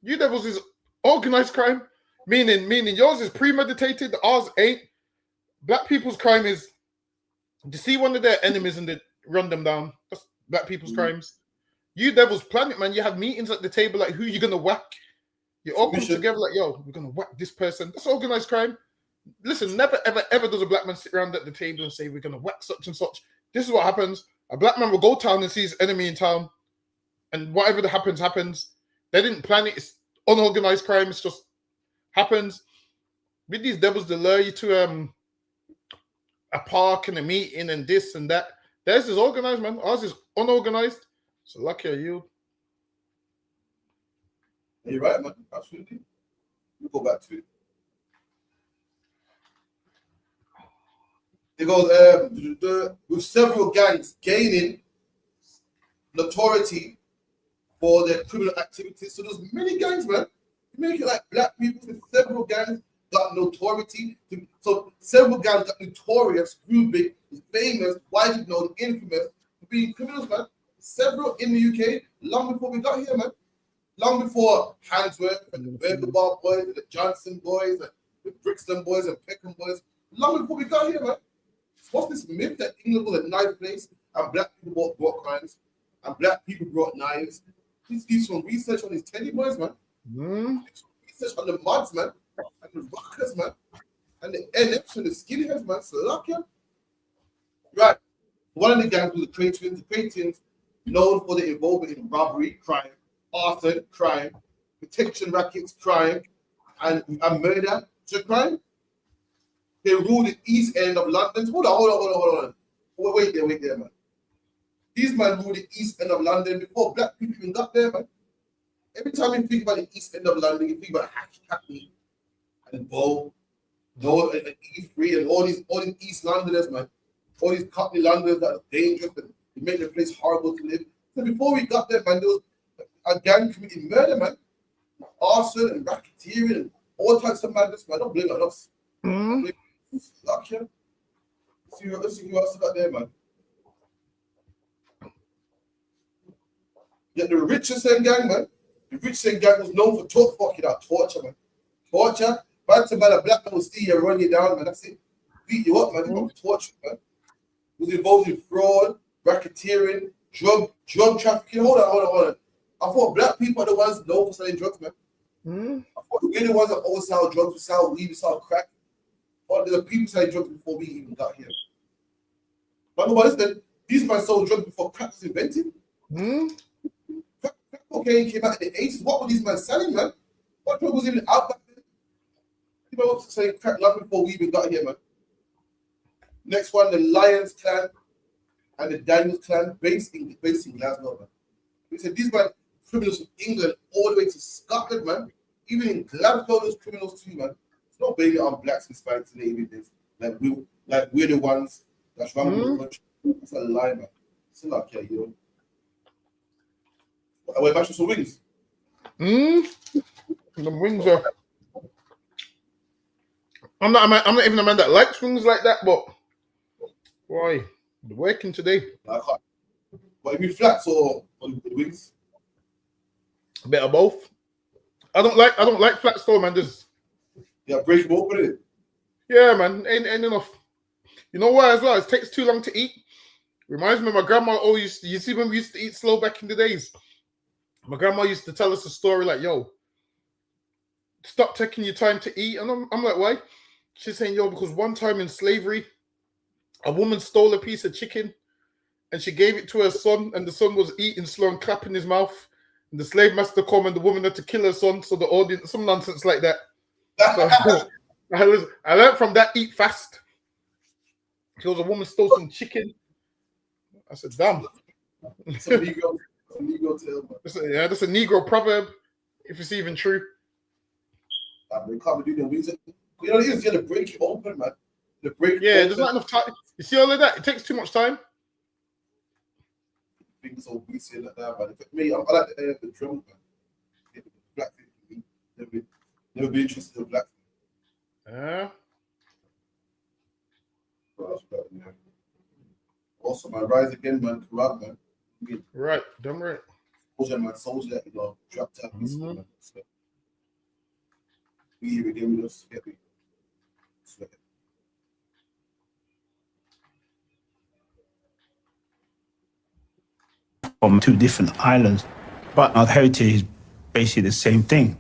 You devils is organized crime, meaning yours is premeditated. Ours ain't. Black people's crime is to see one of their enemies and they run them down. That's black people's crimes. You devils plan it, man. You have meetings at the table like who you gonna whack. You all come together like, yo, we're gonna whack this person. That's organized crime. Listen, never, ever, ever does a black man sit around at the table and say we're gonna whack such and such. This is what happens. A black man will go town and see his enemy in town, and whatever that happens. They didn't plan it. It's unorganized crime. It's just happens. With these devils, they lure you to a park and a meeting and this and that. Theirs is organized, man. Ours is unorganized. So lucky are you. You're right, man. Absolutely. We'll go back to it. It goes with several gangs gaining notoriety for their criminal activities. So there's many gangs, man. You make it like black people with several gangs got notoriety. So several gangs got notorious, grew big, was famous, widely known, infamous for being criminals, man. Several in the UK, long before we got here, man. Long before Handsworth and the Burger boys and the Johnson boys and the Brixton boys and Peckham boys. Long before we got here, man. What's this myth that England was a nice place and black people brought crimes and black people brought knives? Please do some research on these Teddy boys, man. Research on the mods, man, and the rockers, man, and the NFs and the skinheads, man. So luck you. Right. One of the gangs was the Crane Twins. The Crane Twins, known for their involvement in robbery, crime, arson, crime, protection rackets, crime, and murder to crime. They rule the east end of London. Hold on. Wait there, man. These men rule the east end of London before black people even got there, man. Every time you think about the east end of London, you think about Hackney and Bow, and E3 and all these East Londoners, man. All these Cockney Londoners that are dangerous and they make the place horrible to live. So before we got there, man, there was a gang committing murder, man. Arson and racketeering and all types of madness, man. Don't blame it on us. Let's see who else got there, man. Yeah, the Richardson gang, man. The Richardson gang was known for torture, man. Torture. Back to man, a black man will steal you, run you down, man. That's it. Beat you up, man. Torture, man. Was involved in fraud, racketeering, drug trafficking. Hold on. I thought black people are the ones known for selling drugs, man. I thought we're the ones that always sell drugs, we sell weed, we sell crack. But there were people selling drugs before we even got here. But no, listen, these men sold drugs before crack was invented. Crack cocaine came out in the 80s. What were these men selling, man? What drug was even out back then? People were selling crack long before we even got here, man. Next one, the Lyons clan and the Daniels clan, based in Glasgow, man. We said these men criminals from England all the way to Scotland, man. Even in Glasgow, those criminals too, man. It's not blaming it on blacks and Hispanics today, even this. Like we're the ones that's running the country. That's a lie, man. It's a lie, yeah, you know. We're matching some wings. The wings are. I'm not even a man that likes wings like that, but why? They're working today. What, you mean flats or wings? A bit of both. I don't like flats though, man. Break them open it. Yeah, man. Ain't enough. You know why as well? It takes too long to eat. Reminds me of my grandma always. You see when we used to eat slow back in the days. My grandma used to tell us a story like, "Yo, stop taking your time to eat." And I'm like, "Why?" She's saying, "Yo, because one time in slavery, a woman stole a piece of chicken, and she gave it to her son, and the son was eating slow and clapping his mouth. And the slave master come, and the woman had to kill her son. So the audience, some nonsense like that." So I learned from that, eat fast. Because a woman stole some chicken. I said, damn. It's a Negro tale, man. That's a Negro proverb, if it's even true. They can't do the wings. You know, you got to break it open, man. There's not enough time. You see all of that? It takes too much time. Things all greasy like that, man. For me, I like the air of the drums, man. Black people, never be interested in black people. Also, man, rise again, man. Corrupt, man. Right, damn right. Soldier, man, soldier, you know, dropped out. Man. So, we here again with us. Happy. From two different islands, but our heritage is basically the same thing,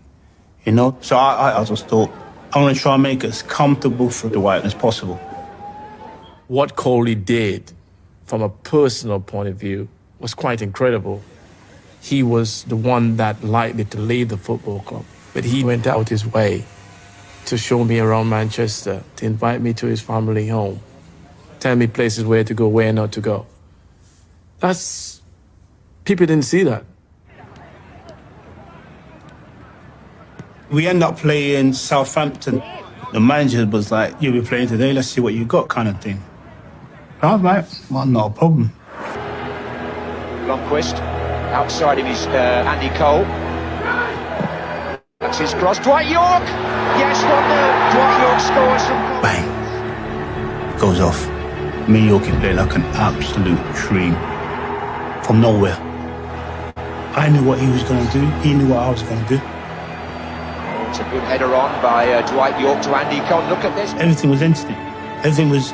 you know. So I just thought I want to try and make it as comfortable for the white as possible. What Coley did, from a personal point of view, was quite incredible. He was the one that likely to leave the football club, but he went out his way to show me around Manchester, to invite me to his family home, tell me places where to go, where not to go. People didn't see that. We end up playing Southampton. The manager was like, "You'll be playing today, let's see what you got," kind of thing. I was like, well, not a problem. Longquist, outside of his Andy Cole. That's his cross. Dwight York! Yes, 1-0. Dwight York scores from... Bang. Goes off. Me York played like an absolute dream. From nowhere. I knew what he was going to do. He knew what I was going to do. It's a good header on by Dwight York to Andy Cole. Look at this. Everything was instant. Everything was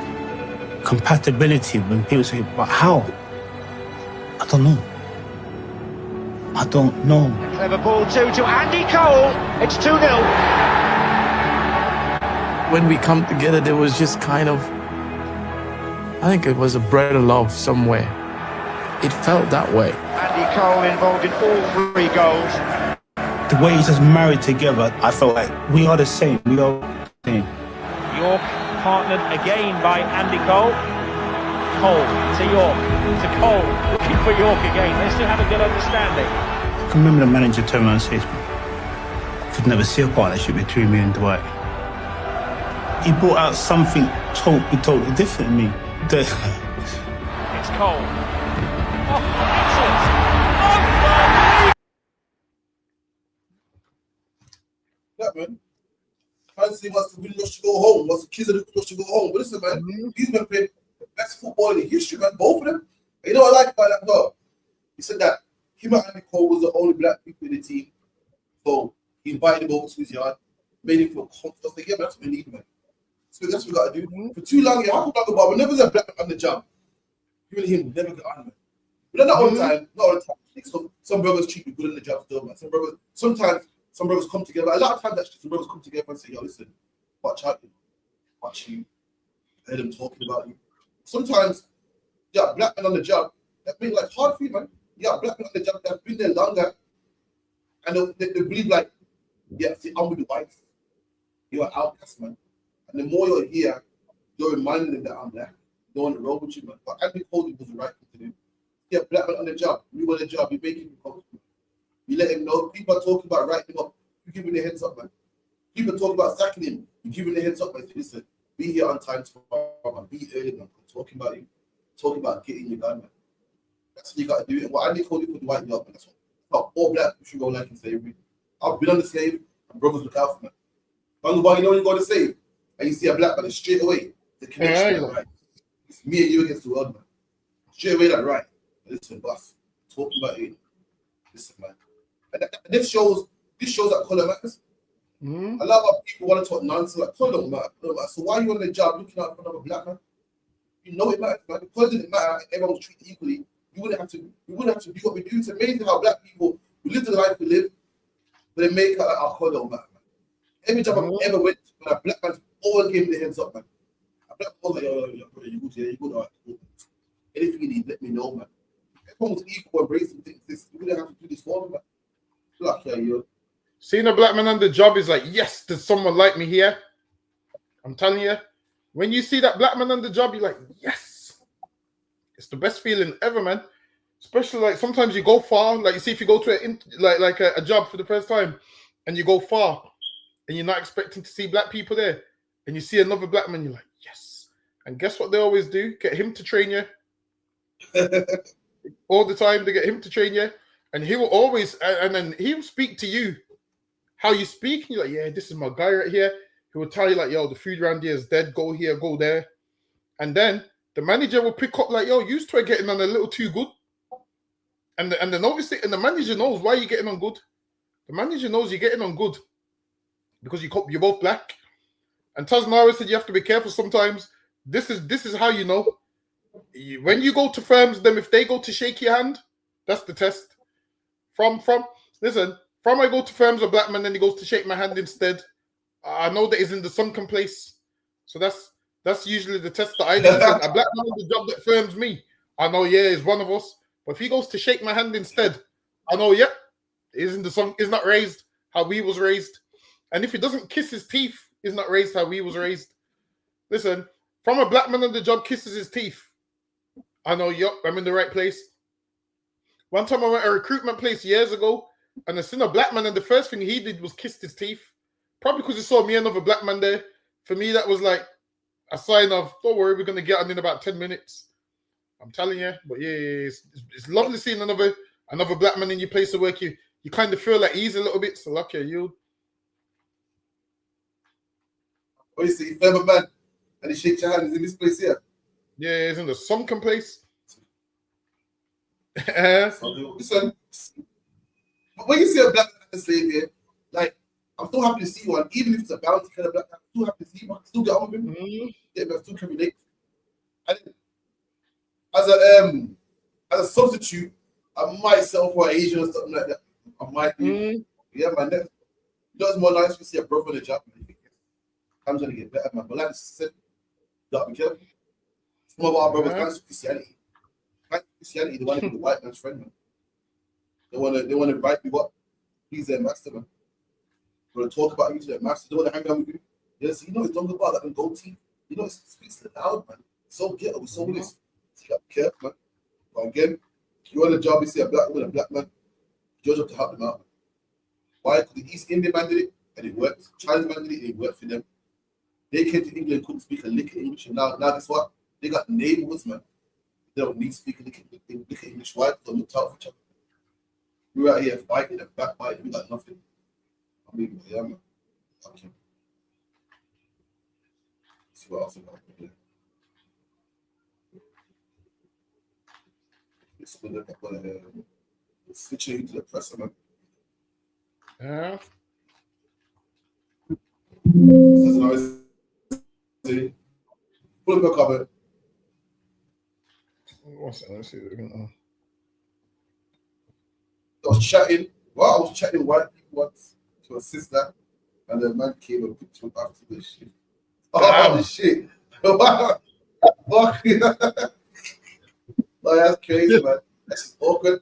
compatibility. When people say, but how? I don't know. I don't know. Clever ball too to Andy Cole. It's 2-0. When we come together, there was just kind of, I think it was a bread of love somewhere. It felt that way. Andy Cole involved in all 3 goals. The the way he's just married together, I felt like we are the same. We are the same. York partnered again by Andy Cole. Cole to York to Cole, looking for York again. They still have a good understanding. I can remember the manager turned around and said, I could never see a partnership between me and Dwight. He brought out something totally different in me. It's Cole. Oh, excellent. Yeah, man. Fancy wants the Windrush to go home, wants the kids of the Windrush to go home. But listen, man, these men played the best football in history, man. Both of them. And you know what I like about that? No. He said that him and Andy Cole was the only black people in the team. So he invited him over to his yard, made him feel comfortable. Like, yeah, that's what we need, man. So that's what we got to do. For too long, I talk about whenever there's a black man on the job, you and him never get on, man. But not all the time. Not all the time. Some brothers treat me good in the job still, man. Sometimes some brothers come together. A lot of times, actually, some brothers come together and say, yo, listen, watch out, watch you. I heard them talking about you. Sometimes, yeah, black men on the job, that make life hard for you, man. Yeah, black men on the job that have been there longer, and they believe, like, yeah, see, I'm with the whites. You're an outcast, man. And the more you're here, you're reminding them that I'm black. They want to roll with you, man. But Andy Cole was the right thing to do. Yeah, black man on the job. You on the job, you make him comfortable. You let him know. People are talking about writing him up. You give him the heads up, man. People are talking about sacking him. You give him the heads up, man. Listen, be here on time tomorrow, man. Be early, man. Talking about you. Talking about getting your gun, man. That's what you got to do. And what Andy Cole did for the white up, man. That's what all black people should go like in slavery. I've been on the slave, and brothers look out for me. Bangabang, you know when you go to slave, and you see a black man, straight away, the connection, right? It's me and you against the world, man. Straight away, that right. Listen, boss, talking about you. Listen, man. And this shows that color matters. A lot of people want to talk nonsense, like color don't matter. So why are you on the job looking out for another black man? You know it matters, man. The color didn't matter, everyone was treated equally. We wouldn't have to do what we do. It's amazing how black people, we live the life we live, but they make our color don't matter, man. Every job I've ever went to, when a black man always gave me the heads up, man. A black man was like, yo, brother, you good here, you good, all right, cool. Anything you need, let me know, man. Everyone was equal, embracing things. We wouldn't have to do this for them, man. Like, yeah, yo. Seeing a black man on the job is like, yes, there's someone like me here. I'm telling you, when you see that black man on the job, you're like, yes. It's the best feeling ever, man. Especially like sometimes you go far, like you see if you go to a job for the first time and you go far and you're not expecting to see black people there and you see another black man, you're like, yes. And guess what they always do? Get him to train you. All the time they get him to train you. And he will always, and then he will speak to you how you speak. And you're like, yeah, this is my guy right here. He will tell you like, yo, the food around here is dead. Go here, go there. And then the manager will pick up like, yo, you two are getting on a little too good. And the notice it, and the manager knows why you're getting on good. The manager knows you're getting on good because you're both black. And Taznara said you have to be careful sometimes. This is how you know. When you go to firms, them if they go to shake your hand, that's the test. From I go to firms a black man, then he goes to shake my hand instead. I know that he's in the sunken place. So that's usually the test that I do. A black man on the job that firms me, I know, yeah, he's one of us. But if he goes to shake my hand instead, I know, yeah, he's in the sun, he's not raised how we was raised. And if he doesn't kiss his teeth, he's not raised how we was raised. Listen, from a black man on the job kisses his teeth, I know, yup, I'm in the right place. One time I went to a recruitment place years ago, and I seen a black man, and the first thing he did was kiss his teeth. Probably because he saw me and another black man there. For me, that was like a sign of, don't worry, we're going to get on in about 10 minutes. I'm telling you. But yeah, it's lovely seeing another black man in your place of work. You kind of feel like ease a little bit. So lucky you. Oh, you see, clever man, and he shakes your hand. He's in this place here. Yeah, he's in the sunken place. Listen, when you see a black man slave here, like, I'm still happy to see one, even if it's a bounty kind of black man. I'm still happy to see one. Still get on with him. Yeah, but I still can relate. And as a substitute, I might sell for an Asian or something like that. I might do. Yeah, man. It's more nice to see a brother on the job. I'm gonna get better, man. But like I said, you gotta be careful. Some of our brothers can't Christianity. Christianity, they want to be the white man's friend, man. They want to write you up. He's their master, man. We're gonna talk about you to their master. They want to hang out with you. Yes, you know it's don't go about that and gold teeth. You know it speaks loud, man. So ghetto, we so this. So you got to be careful, man. But again, you're on the job, you see a black woman, a black man, your job to help them out. Man. Why? Because the East Indian man did it and it worked. Chinese man did it and it worked for them. They came to England, couldn't speak a lick of English, and now guess what? They got neighborhoods, man. They don't need to speak a lick of English. Why? Because they look out for each other. We're out here fighting and backbiting. We got nothing. I mean, yeah, man. Okay. Let's see what else we got here. Let's switch it into the presser, man. Yeah. Pull up a comment. What's that? Let's see. I was chatting. Well, I was chatting white people once to a sister, and the man came and picked him after the shit. Oh, shit. Fuck. Oh, that's crazy, man. That's just awkward.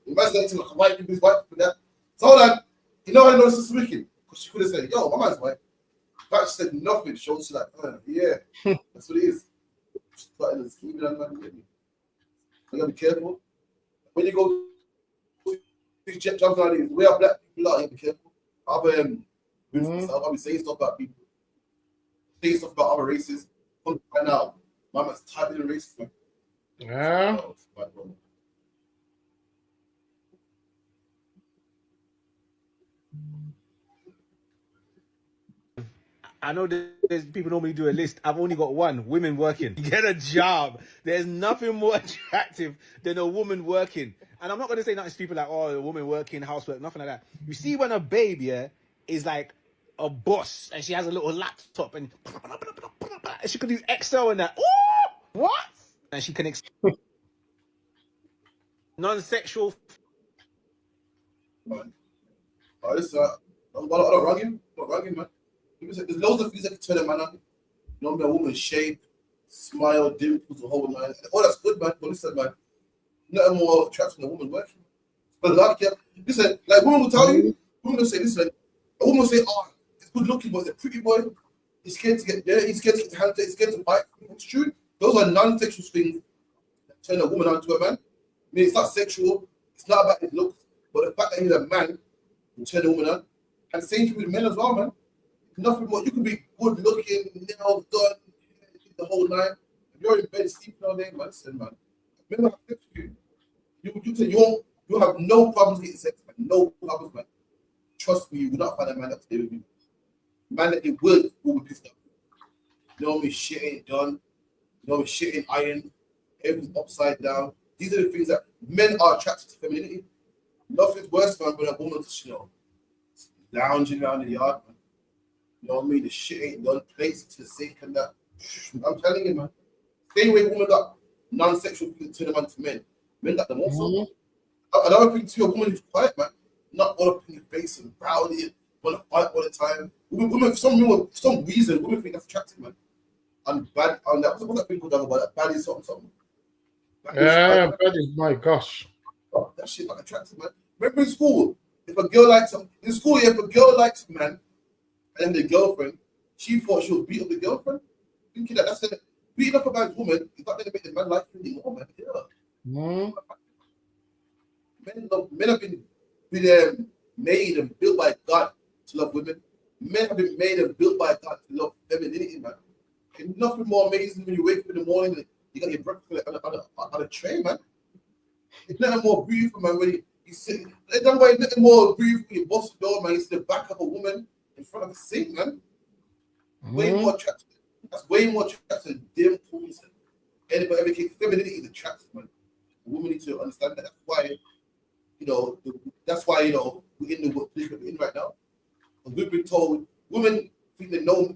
Imagine that to white people, that. So hold on. You know how I know this is wicked? Because she could have said, yo, my man's white. But she said nothing. She was like, yeah. That's what it is. She's starting to scheme on man. You gotta be careful. When you go these jet jumps around here, the way our black people are, you gotta be careful. I'll be saying stuff about people. Saying stuff about other races. Right now, my man's typing in racist, man. Yeah. I know there's people normally do a list. I've only got one: women working. Get a job. There's nothing more attractive than a woman working. And I'm not going to say nothing to people like, oh, a woman working, housework, nothing like that. You see when a babe, is like a boss and she has a little laptop and she can do Excel and that. Ooh, what? And she can non-sexual. I don't rug him. Man. There's loads of things that can turn a man on. You know, a woman's shape, smile, dimples, the whole line. Oh, that's good, man. But listen, man, nothing more attractive than a woman working. But like, listen, like women will tell you, women will say, listen, a woman will say, oh, it's good looking, but it's a pretty boy. He's scared to get there. He's scared to get handed. He's scared to fight. It's true. Those are non-sexual things that turn a woman on to a man. I mean, it's not sexual. It's not about his looks, but the fact that he's a man will turn a woman on. And same thing with men as well, man. Nothing more. You can be good looking, nails done, the whole nine. If you're in bed sleeping all day, man, listen, man. Men have sex with you. You say you have no problems getting sex, man. No problems, man. Trust me, you will not find a man that's there with you. Man that they will be pissed off. You know me, shit ain't done. You know me, shit ain't iron. Everything's upside down. These are the things that men are attracted to femininity. Nothing's worse, man, when a woman just, lounging around the yard, man. You know what I mean? The shit ain't done. Plates to the sink and that. I'm telling you, man. Same way women got non-sexual things turn them on to men. Men got them also. Another thing too, a woman who's quiet, man. Not all up in your face and rowdy, want to fight all the time. Women, for some reason, women think that's attractive, man. And bad, and that what's that thing called about that? Bad is something. Bad is my gosh. Oh, that shit not attractive, man. Remember in school, if a girl likes him, in school, if a girl likes a man, and the girlfriend, she thought she would beat up the girlfriend. Thinking that's it. Beating up a man's woman is not going to make the man like you anymore, man. Yeah. Men have been made and built by God to love women. Men have been made and built by God to love femininity, man. And nothing more amazing when you wake up in the morning and you got your breakfast on a tray, man. It's nothing more beautiful, man. When you sit, there's nothing more beautiful when you bust the door, man. You see the back of a woman in front of a sink, man. Way more attractive. That's way more attractive than dimples and everything. Femininity is attractive, man. Women need to understand that. That's why, we're in the position we're in right now. And we've been told women think they know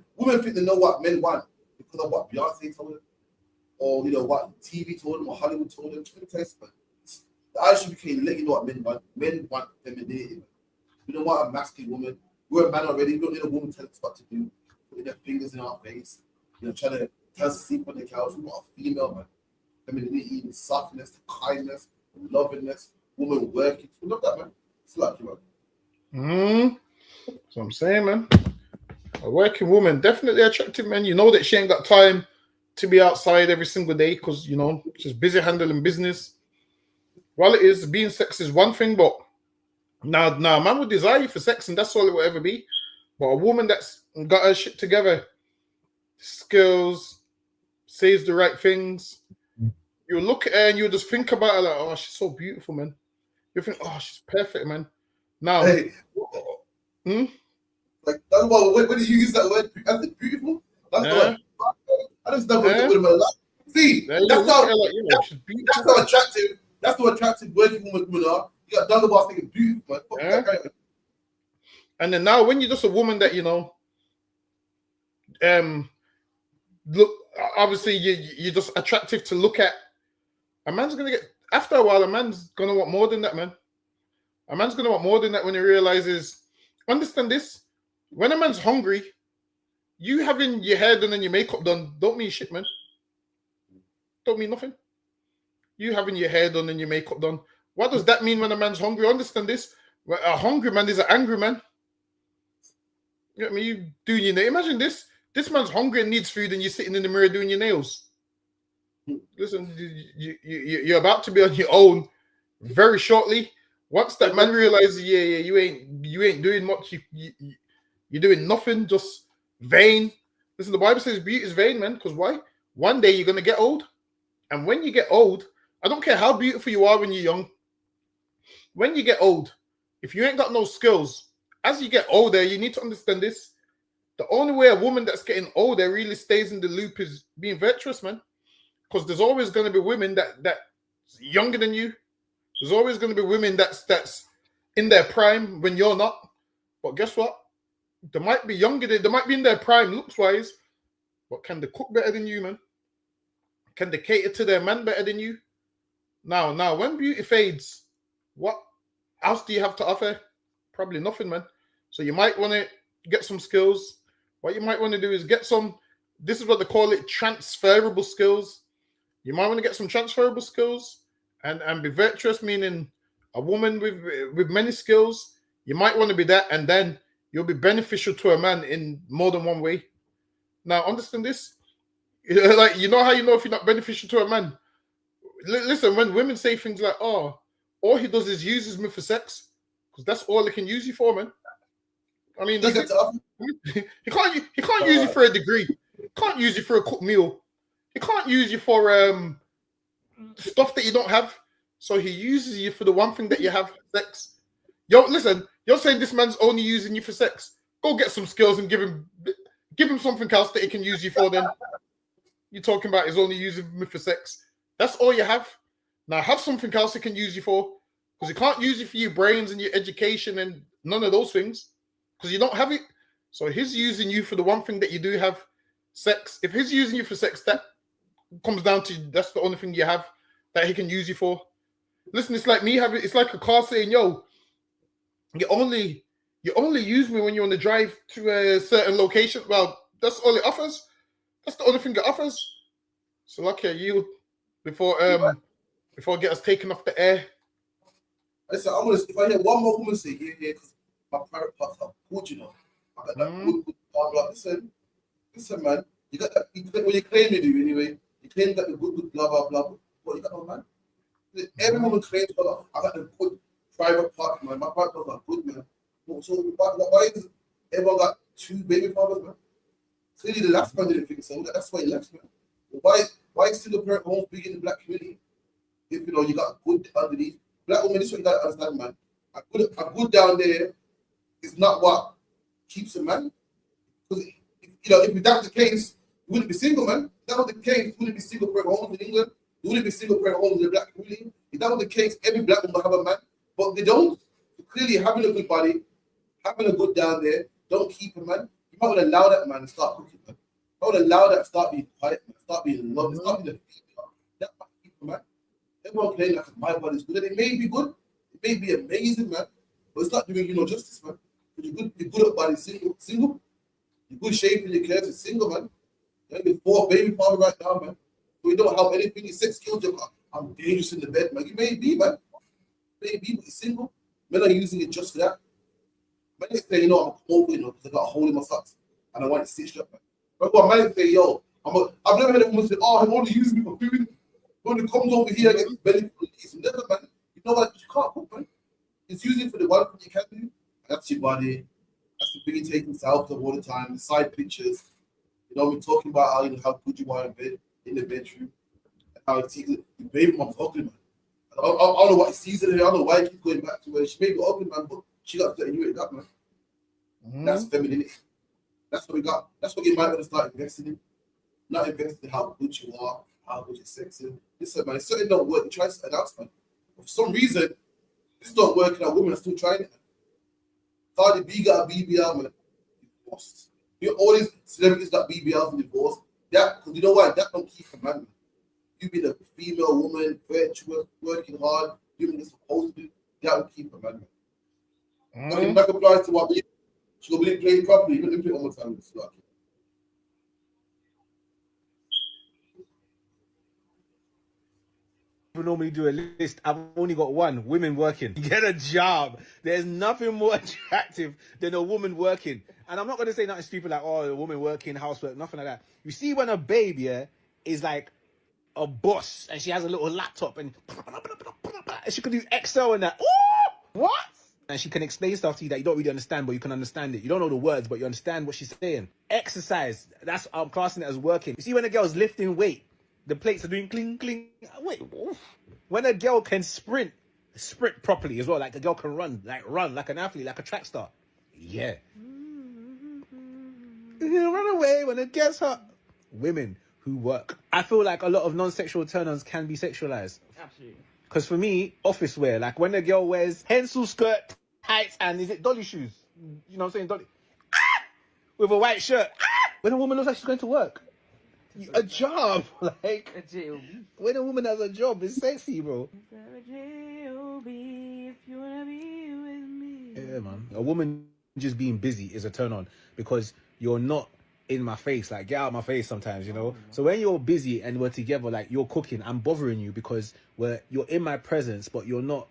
what men want because of what Beyonce told them, or what TV told them, or Hollywood told them. The ISUPK let you know what men want. Men want femininity, man. We don't want a masculine woman. We're a man already. We don't need a woman telling us what to do, putting their fingers in our face, trying to tell us to sleep on the couch. We want a female, man. Femininity, the softness, the kindness, the lovingness, woman working. We love that, man. It's like, man. That's what I'm saying, man. A working woman, definitely attractive, man. You know that she ain't got time to be outside every single day because, you know, she's busy handling business. Well, it is, being sex is one thing, but now, a man would desire you for sex and that's all it will ever be. But a woman that's got her shit together, skills, says the right things, you look at her and you just think about her like, oh, she's so beautiful, man. You think, oh, she's perfect, man. Now, Hey, like that's why when you use that word, I think beautiful. That's yeah. I just never looked at my life. See, that's how attractive. That's how attractive working women are. You got done about thinking beautiful, man. Fuck that guy, man. And then now, when you're just a woman that, you know, look, obviously you're just attractive to look at. A man's gonna get, after a while, a man's gonna want more than that, man. A man's gonna want more than that when he realizes. Understand this: when a man's hungry, you having your hair done and your makeup done don't mean shit, man. Don't mean nothing. You having your hair done and your makeup done. What does that mean when a man's hungry? Understand this: a hungry man is an angry man. You know what I mean? You doing your nails. Imagine this: this man's hungry and needs food, and you're sitting in the mirror doing your nails. Listen, you're about to be on your own very shortly. Once that man realizes, you ain't doing much. You're doing nothing, just vain. Listen, the Bible says beauty is vain, man. Because why? One day you're gonna get old, and when you get old, I don't care how beautiful you are when you're young. When you get old, if you ain't got no skills, as you get older, you need to understand this. The only way a woman that's getting older really stays in the loop is being virtuous, man. Because there's always going to be women that's younger than you. There's always going to be women that's in their prime when you're not. But guess what? They might be younger. They might be in their prime looks-wise. But can they cook better than you, man? Can they cater to their man better than you? Now, when beauty fades, what else do you have to offer? Probably nothing, man. So you might want to get some skills. What you might want to do is get some, this is what they call it, transferable skills. You might want to get some transferable skills and be virtuous, meaning a woman with many skills. You might want to be that, and then you'll be beneficial to a man in more than one way. Now, understand this. Like, you know how you know if you're not beneficial to a man? Listen, when women say things like, oh, all he does is uses me for sex, because that's all he can use you for, man. I mean, that's it. He can't use you for a degree. He can't use you for a cooked meal. He can't use you for stuff that you don't have. So he uses you for the one thing that you have, sex. Yo, listen, you're saying this man's only using you for sex. Go get some skills and give him something else that he can use you for then. You're talking about he's only using me for sex. That's all you have. Now have something else he can use you for. Because he can't use you for your brains and your education and none of those things. Because you don't have it. So he's using you for the one thing that you do have, sex. If he's using you for sex, that comes down to that's the only thing you have that he can use you for. Listen, it's like me having, it's like a car saying, yo, you only use me when you want to drive to a certain location. Well, that's all it offers. That's the only thing it offers. So lucky you before I get us taken off the air. Listen, I'm gonna, if I hear one more woman say because my private parts are good, you know. I got that good part. Like, listen, man, you got that. What you claim you do anyway. You claim that the good, blah blah blah. What you got, no man? Every woman claims, I got the good private part, man. My private parts are good, man. So why does everyone got two baby fathers, man? Clearly, the last man didn't think so. That's why he left, man. Why is single parent homes big in the black community? If you know you got good underneath. Black women, this is what you gotta understand, man. A good down there is not what keeps a man. Because if that was the case, you wouldn't be single, man. If that was the case, you wouldn't be single parent homes in England. You wouldn't be single parent homes in the black community. If that was the case, every black woman would have a man. But they don't. So clearly, having a good body, having a good down there, don't keep a man. You might want to allow that man to start cooking, man. I would allow that to start being quiet, man. Start being loved, start being a female. That might keep a man. Everyone playing like my body's good, and it may be good, it may be amazing, man. But it's not doing you no justice, man. You're good at body, single. You're good shape in your curves, you're single, man. You're your fourth baby father right now, man. So you don't have anything, your sex skills, I'm dangerous in the bed, man. You may be, man. Maybe, but you're single. Men are using it just for that. But they say, you know, I'm over, you know, because I got a hole in my socks and I want it stitched up, man. But what man say, yo, I've never heard a woman say, oh, I'm only using me for food. When it comes over here, it's belly full of these. Never, man. You know what? You can't cook, man. It's using for the one thing you can do. That's your body. That's the thing you're taking self all the time. The side pictures. You know, we're talking about how, you know, how good you are in bed, in the bedroom. How it's easy. Your baby mom's ugly, man. I don't know what sees in her. I don't know why I keep going back to her. She may be ugly, man, but she got to anyway, that, man. That's femininity. That's what we got. That's what you might want to start investing in. Not investing in how good you are, how good you're sexy. Listen, man, it certainly don't work. You try something else, man. For some reason, this don't work and our women are still trying it. Cardi B got a BBL, man. Divorced. You know, all these celebrities got BBLs and divorced. That, because you know why? That don't keep a man. You being a female woman, virtuous, working hard, doing what you're supposed to do, that will keep a man. But if that applies to what we, she will be playing properly. Even if you play one more time, it's like Normally do a list. I've only got one: women working. Get a job. There's nothing more attractive than a woman working. And I'm not going to say nothing stupid like, oh, a woman working, housework, nothing like that. You see, when a baby is like a boss and she has a little laptop and she can do Excel and that. Ooh, what? And she can explain stuff to you that you don't really understand, but you can understand it. You don't know the words, but you understand what she's saying. Exercise. That's I'm classing it as working. You see, when a girl's lifting weight, the plates are doing cling, cling. Wait, when a girl can sprint properly as well, like a girl can run like an athlete, like a track star. Yeah. You run away when it gets hot. Women who work. I feel like a lot of non-sexual turn-ons can be sexualized. Absolutely. Because for me, office wear, like when a girl wears pencil skirt, tights, and is it dolly shoes? You know what I'm saying? Dolly. With a white shirt. When a woman looks like she's going to work. A job, like a job. When a woman has a job, it's sexy, bro. Yeah, man. A woman just being busy is a turn on because you're not in my face, like get out of my face sometimes, you know. So when you're busy and we're together, like you're cooking, I'm bothering you because you're in my presence, but you're not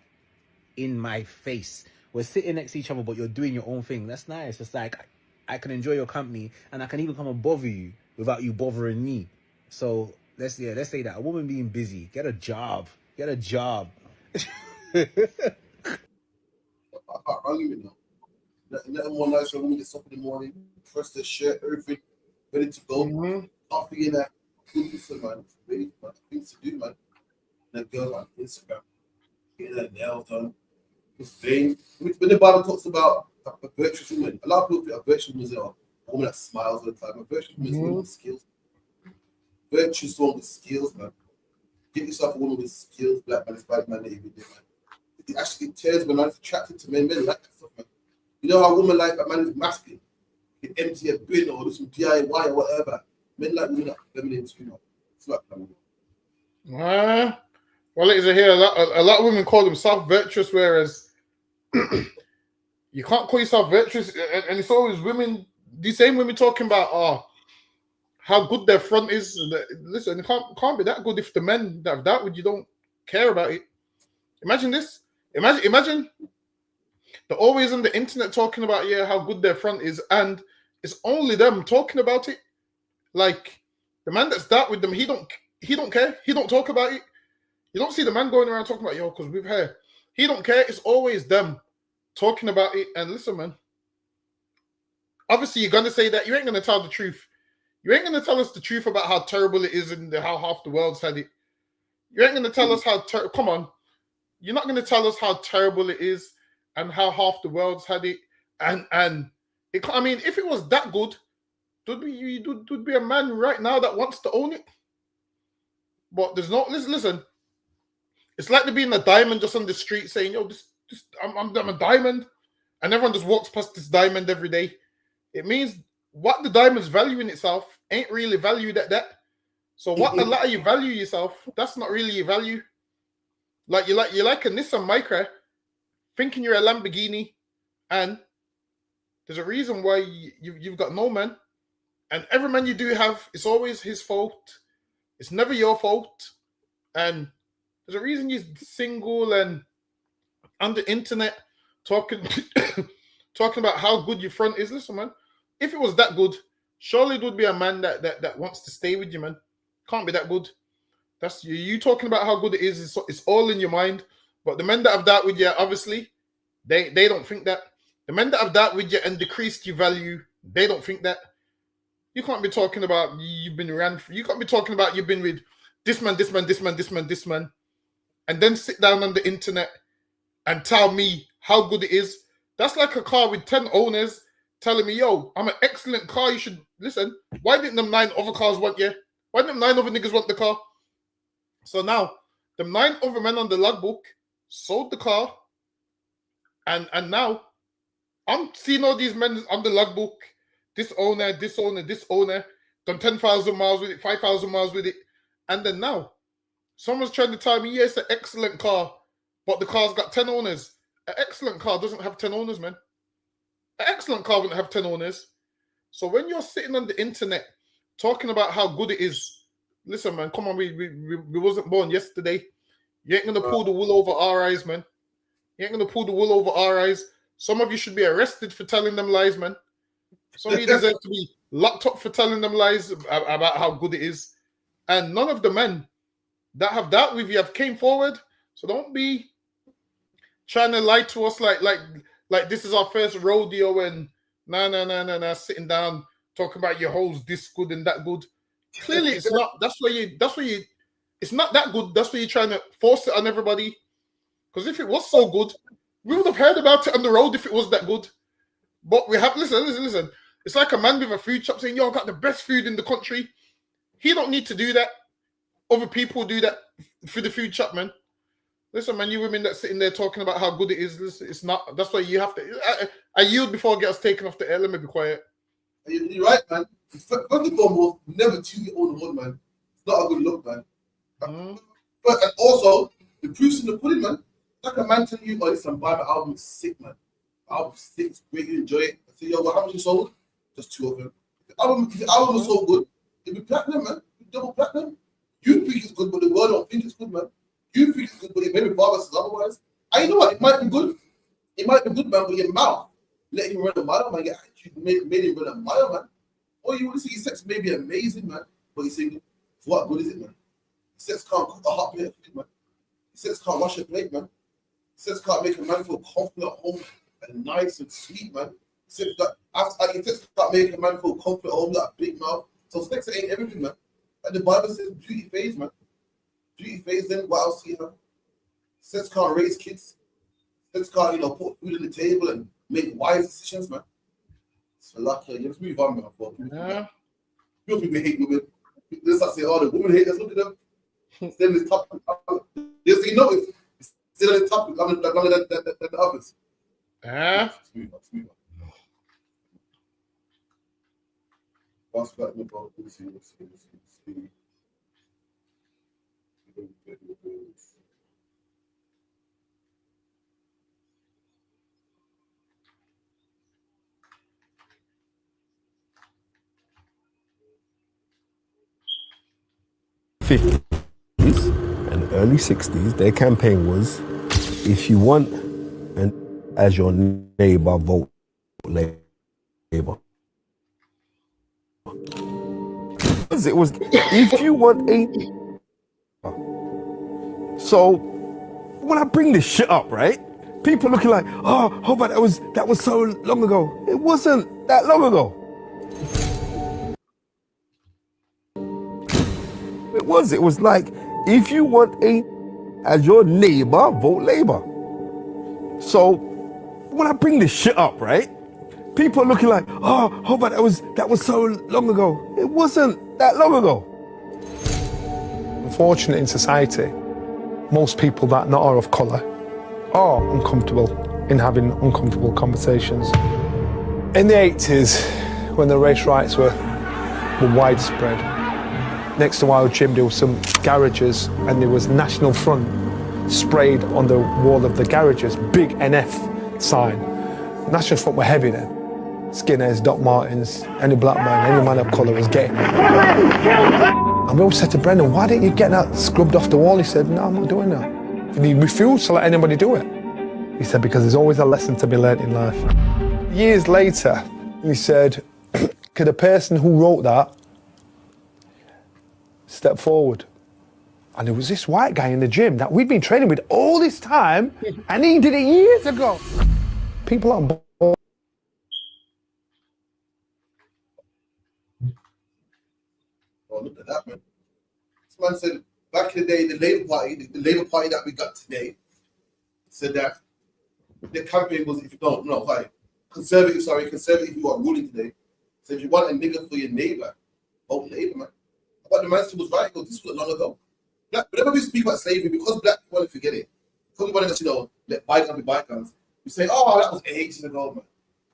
in my face. We're sitting next to each other, but you're doing your own thing. That's nice. It's like I can enjoy your company and I can even come and bother you without you bothering me. So let's say that a woman being busy, get a job. I can't argue with them. Nothing more nice when a woman gets up in the morning, press their shirt, everything ready to go. Coffee in that. Listen, man, it's really fun things to do, man. And a girl on Instagram, getting her nails done. It's vain. When the Bible talks about a virtuous woman, a lot of people think a virtuous woman is a woman that smiles all the time. A virtuous woman is a woman with skills. Virtuous woman with skills, man. Get yourself a woman with skills, black man, white man, every day, man. It actually tells when I'm attracted to men like that stuff, man. You know how women like a man is masculine. They empty a bin or do some DIY or whatever. Men like women that feminine too, you know. It's like that. Well, it is here. A lot of women call themselves virtuous, whereas you can't call yourself virtuous. And it's always women, these same women talking about how good their front is. Listen, it can't be that good if the men that have that would you don't care about it. Imagine this. Imagine they're always on the internet talking about how good their front is, and it's only them talking about it. Like the man that's that with them, he don't care. He don't talk about it. You don't see the man going around talking about because we've hair. He don't care. It's always them talking about it. And listen, man. Obviously, you're gonna say that you ain't gonna tell the truth. You ain't gonna tell us the truth about how terrible it is and how half the world's had it. You ain't gonna tell us how come on. You're not gonna tell us how terrible it is and how half the world's had it. And it, I mean, if it was that good, would be a man right now that wants to own it. But there's no listen. It's like there being a diamond just on the street saying, I'm a diamond. And everyone just walks past this diamond every day. It means what the diamond's value in itself ain't really valued at that. So what the latter you value yourself, that's not really your value. Like you're like a Nissan Micra, thinking you're a Lamborghini, and there's a reason why you've got no man. And every man you do have, it's always his fault. It's never your fault. And there's a reason you're single and on the internet talking talking about how good your front is. Listen, man, if it was that good, surely it would be a man that wants to stay with you, man. Can't be that good. That's you talking about how good it is. It's all in your mind. But the men that have that with you, obviously, they don't think that. The men that have that with you and decreased your value, they don't think that. You can't be talking about you've been ran. You can't be talking about you've been with this man, this man, this man, this man, this man, and then sit down on the internet and tell me how good it is. That's like a car with 10 owners telling me, yo, I'm an excellent car. You should listen. Why didn't them 9 other cars want you? Why didn't them 9 other niggas want the car? So now, the 9 other men on the logbook sold the car, and now I'm seeing all these men on the logbook. This owner, this owner, this owner, done 10,000 miles with it, 5,000 miles with it. And then now, someone's trying to tell me, yeah, it's an excellent car, but the car's got 10 owners. An excellent car doesn't have 10 owners, man. An excellent car wouldn't have 10 owners. So when you're sitting on the internet talking about how good it is, listen, man, come on, we wasn't born yesterday. You ain't going to pull the wool over our eyes, man. You ain't going to pull the wool over our eyes. Some of you should be arrested for telling them lies, man. Some of you deserve to be locked up for telling them lies about how good it is. And none of the men that have that with you have came forward. So don't be trying to lie to us like this is our first rodeo and nah, sitting down talking about your hoes this good and that good. Clearly it's not. That's why you it's not that good. That's why you're trying to force it on everybody. Because if it was so good, we would have heard about it on the road if it was that good. But we have listen. It's like a man with a food shop saying, yo, I got the best food in the country. He don't need to do that. Other people do that for the food shop, man. Listen, man, you women that sitting there talking about how good it is, listen, it's not. That's why you have to. I yield before I get us taken off the air. Let me be quiet. You're right, man. First and foremost, never chew your own horn, man. It's not a good look, man. But and also, the proof's in the pudding, man. Like a man telling you, oh, listen, buy my album, it's sick, man. The album's sick, it's great, you enjoy it. I say, yo, well, how much you sold? Just 2 of them. If the album was so good, it'd be platinum, man. It'd be double platinum. You think it's good, but the world don't think it's good, man. You think it's good, but maybe father says otherwise. And you know what? It might be good. It might be good, man, but your mouth let him run a mile, man. Made him run a mile, man. Or you want to see his sex may be amazing, man. But he's saying, for what good is it, man? His sex can't cook a hot plate of food, man. His sex can't wash a plate, man. His sex can't make a man feel comfortable at home and nice and sweet, man. His sex can't make a man feel comfortable at home, got a big mouth. So sex ain't everything, man. And the Bible says beauty fades, man. Beauty fades, then what else do you have? Sex can't raise kids. Sex can't, put food on the table and make wise decisions, man. So lucky, let's move on, man. Yeah. People hate women. This I say, oh, the women hate us. Look at them. Still this topic. Yes, it's still on this topic longer than the others. Yeah. Let's move on. Let's see. '50s and early '60s, their campaign was, if you want as your neighbor, vote Labour. It was, if you want a... So, when I bring this shit up, right? People looking like, oh, but that was so long ago. It wasn't that long ago. It was like, if you want as your neighbor, vote Labour. So, when I bring this shit up, right? People looking like, oh, but that was so long ago. It wasn't that long ago. Unfortunate in society, most people that are of colour are uncomfortable in having uncomfortable conversations. In the 80s, when the race riots were widespread, next to our gym there were some garages and there was National Front sprayed on the wall of the garages, big NF sign. National Front were heavy then. Skinheads, Doc Martens, any black man, any man of colour was getting it. And we all said to Brendan, why didn't you get that scrubbed off the wall? He said, no, I'm not doing that. And he refused to let anybody do it. He said, because there's always a lesson to be learnt in life. Years later, he said, could the person who wrote that step forward? And there was this white guy in the gym that we'd been training with all this time, and he did it years ago. People on board. Oh, look at that, man. This man said back in the day, the Labour Party that we got today, said that the campaign was, if you don't know, conservative who are ruling today. So if you want a nigger for your neighbour, vote Labour, man. But the man still was right. This was long ago. Whenever we speak about slavery, because black people want to forget it, because we want to, let bygones be bygones, we say, oh, that was ages ago, man.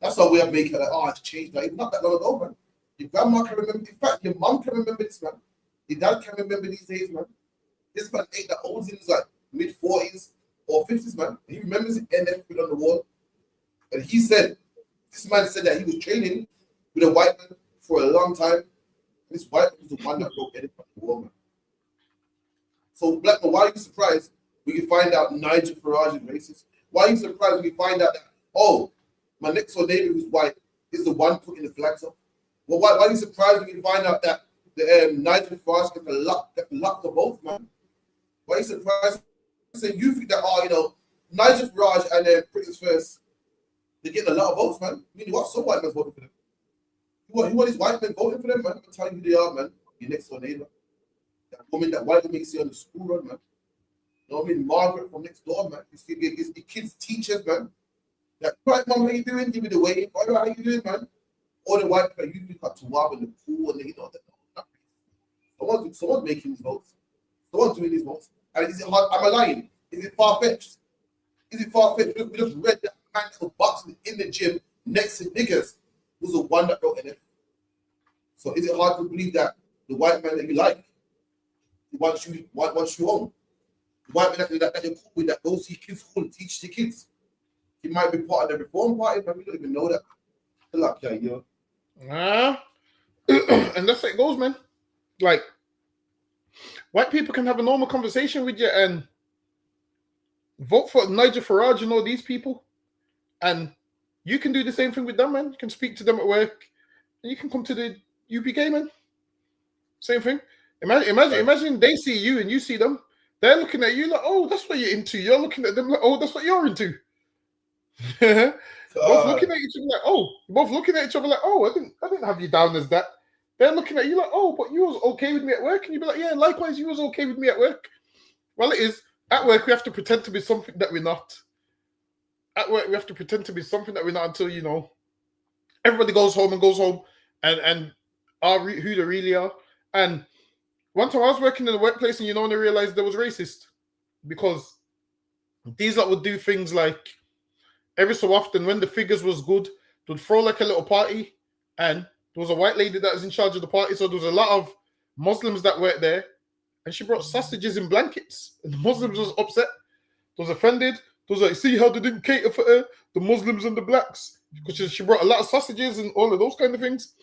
That's our way of making it, like, oh, it's changed. Like, it's not that long ago, man. Your grandma can remember, in fact, your mom can remember this, man. Your dad can remember these days, man. This man ain't that old, in his like mid-40s or 50s, man. He remembers the NF put on the wall. And he said, this man said that he was training with a white man for a long time. And this white man was the one that wrote NF on the wall, man. So, black man, why are you surprised we can find out Nigel Farage is racist? Why are you surprised we can find out that, oh, my next door neighbor who's white is the one putting the flags up? Well, why are you surprised we can find out that the Nigel Farage gets the lock of both, man? Why are you surprised? So you think that, Nigel Farage and Britain's First, they're getting a lot of votes, man. I mean, what? Some white men voting for them. Who are these white men voting for them, man? I'm going to tell you who they are, man. Your next door neighbor. That white woman you see on the school run, man. You know what I mean? Margaret from next door, man. It's the kids' teachers, man. That, right, mom, how you doing? Give me the wave. How you doing, man? All the white people usually got to walk in the pool and someone's making these votes. Someone's doing these votes. And is it hard? Am I lying? Is it far-fetched? Is it far-fetched? We just read that man that was boxing in the gym next to niggas was the one that wrote NF. So is it hard to believe that the white man that you like, wants you home? The white man that you're cool with, that goes to your kids' school and teach the kids. He might be part of the reform party, but we don't even know that. Good luck, yeah. And that's how it goes, man. Like, white people can have a normal conversation with you and vote for Nigel Farage and all these people, and you can do the same thing with them, man. You can speak to them at work, and you can come to the UPK, man. Same thing. Imagine they see you and you see them. They're looking at you like, oh, that's what you're into. You're looking at them like, oh, that's what you're into. Both looking at each other like, oh, I didn't have you down as that. They're looking at you like, oh, but you was okay with me at work, and you'd be like, yeah, likewise, you was okay with me at work. Well, it is at work we have to pretend to be something that we're not. At work we have to pretend to be something that we're not until everybody goes home and are who they really are. And one time I was working in the workplace, and I realized there was racist because these lot would do things like every so often when the figures was good, they'd throw like a little party, and there was a white lady that was in charge of the party, so there was a lot of Muslims that worked there, and she brought sausages in blankets, and the Muslims was upset, they was offended, they was like, see how they didn't cater for her, the Muslims and the blacks, because she brought a lot of sausages and all of those kind of things.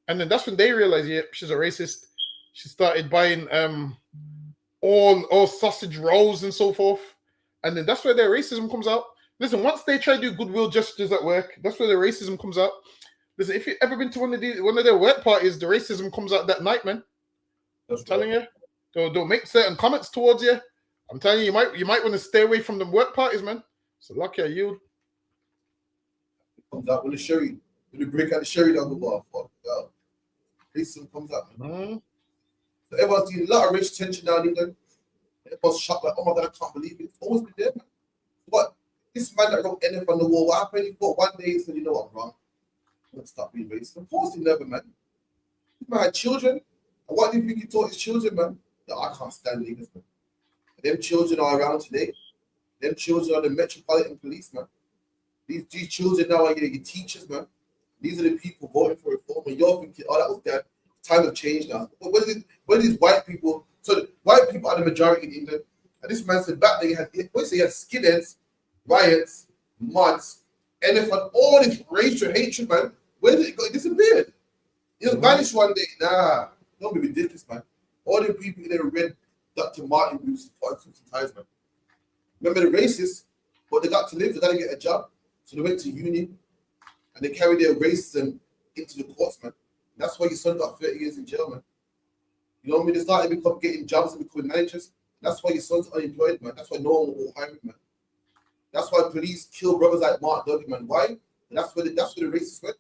And then that's when they realized, yeah, she's a racist. She started buying all sausage rolls and so forth. And then that's where their racism comes out. Listen, once they try to do goodwill gestures at work, that's where their racism comes out. Listen, if you've ever been to one of their work parties, the racism comes out that night, man. I'm telling you. They'll make certain comments towards you. I'm telling you, you might want to stay away from the work parties, man. So lucky are you. Comes out when the break out the sherry down the bar. Fuck, racism comes out, man. So everyone's doing a lot of racial tension down in England. Everyone's shocked like, oh my God, I can't believe it. It's always been there, man. What? This man that wrote NF on the wall, what happened? He thought one day he said, you know what, I'm wrong. I'm going to stop being racist. Of course he never, man. This man had children. And what do you think he taught his children, man? No, I can't stand niggas, man. And them children are around today. Them children are the Metropolitan Police, man. These children now are your teachers, man. These are the people voting for reform. And you're thinking, oh, that was that. Time of change now. But where these white people, so the white people are the majority in England. And this man said back then he had skinheads, riots, mods, NF, all this racial hatred, man. Where did it go? It disappeared. It just vanished one day. Nah, don't be ridiculous, man. All the people in there read Dr. Martin Luther King ties, man. Remember the racists, but they got to live, they got to get a job. So they went to uni. and they carry their racism into the courts, man. That's why your son got 30 years in jail, man. You know what I mean? They started getting jobs and becoming managers. That's why your son's unemployed, man. That's why no one will hire him, man. That's why police kill brothers like Mark Duggan, man. Why? That's where the racists went.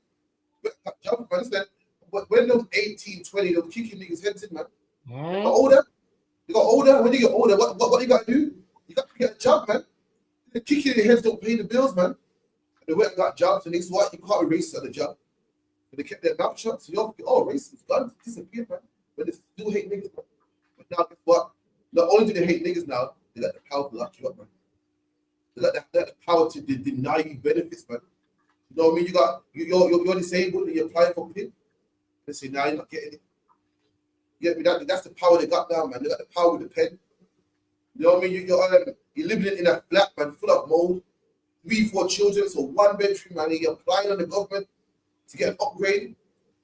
But when those 18, 20, they were kicking niggas' heads in, man. They got older. When you get older, what you got to do? You got to get a job, man. The kicking in the heads don't pay the bills, man. They went and got jobs, and they said, what? You can't be racist at the job. But they kept their mouth shut. So you're, racist. God disappeared, man. But they still hate niggas, man. But now, guess what? Not only do they hate niggas now, they got the power to lock you up, man. They got the power to deny you benefits, man. You know what I mean? You're disabled and you apply for PIN. They say, nah, you're not getting it. You get me? That's the power they got now, man. They got the power with the pen. You know what I mean? You're living in a flat, man, full of mold. 3-4 children, so 1 bedroom, man. And you're applying on the government to get an upgrade.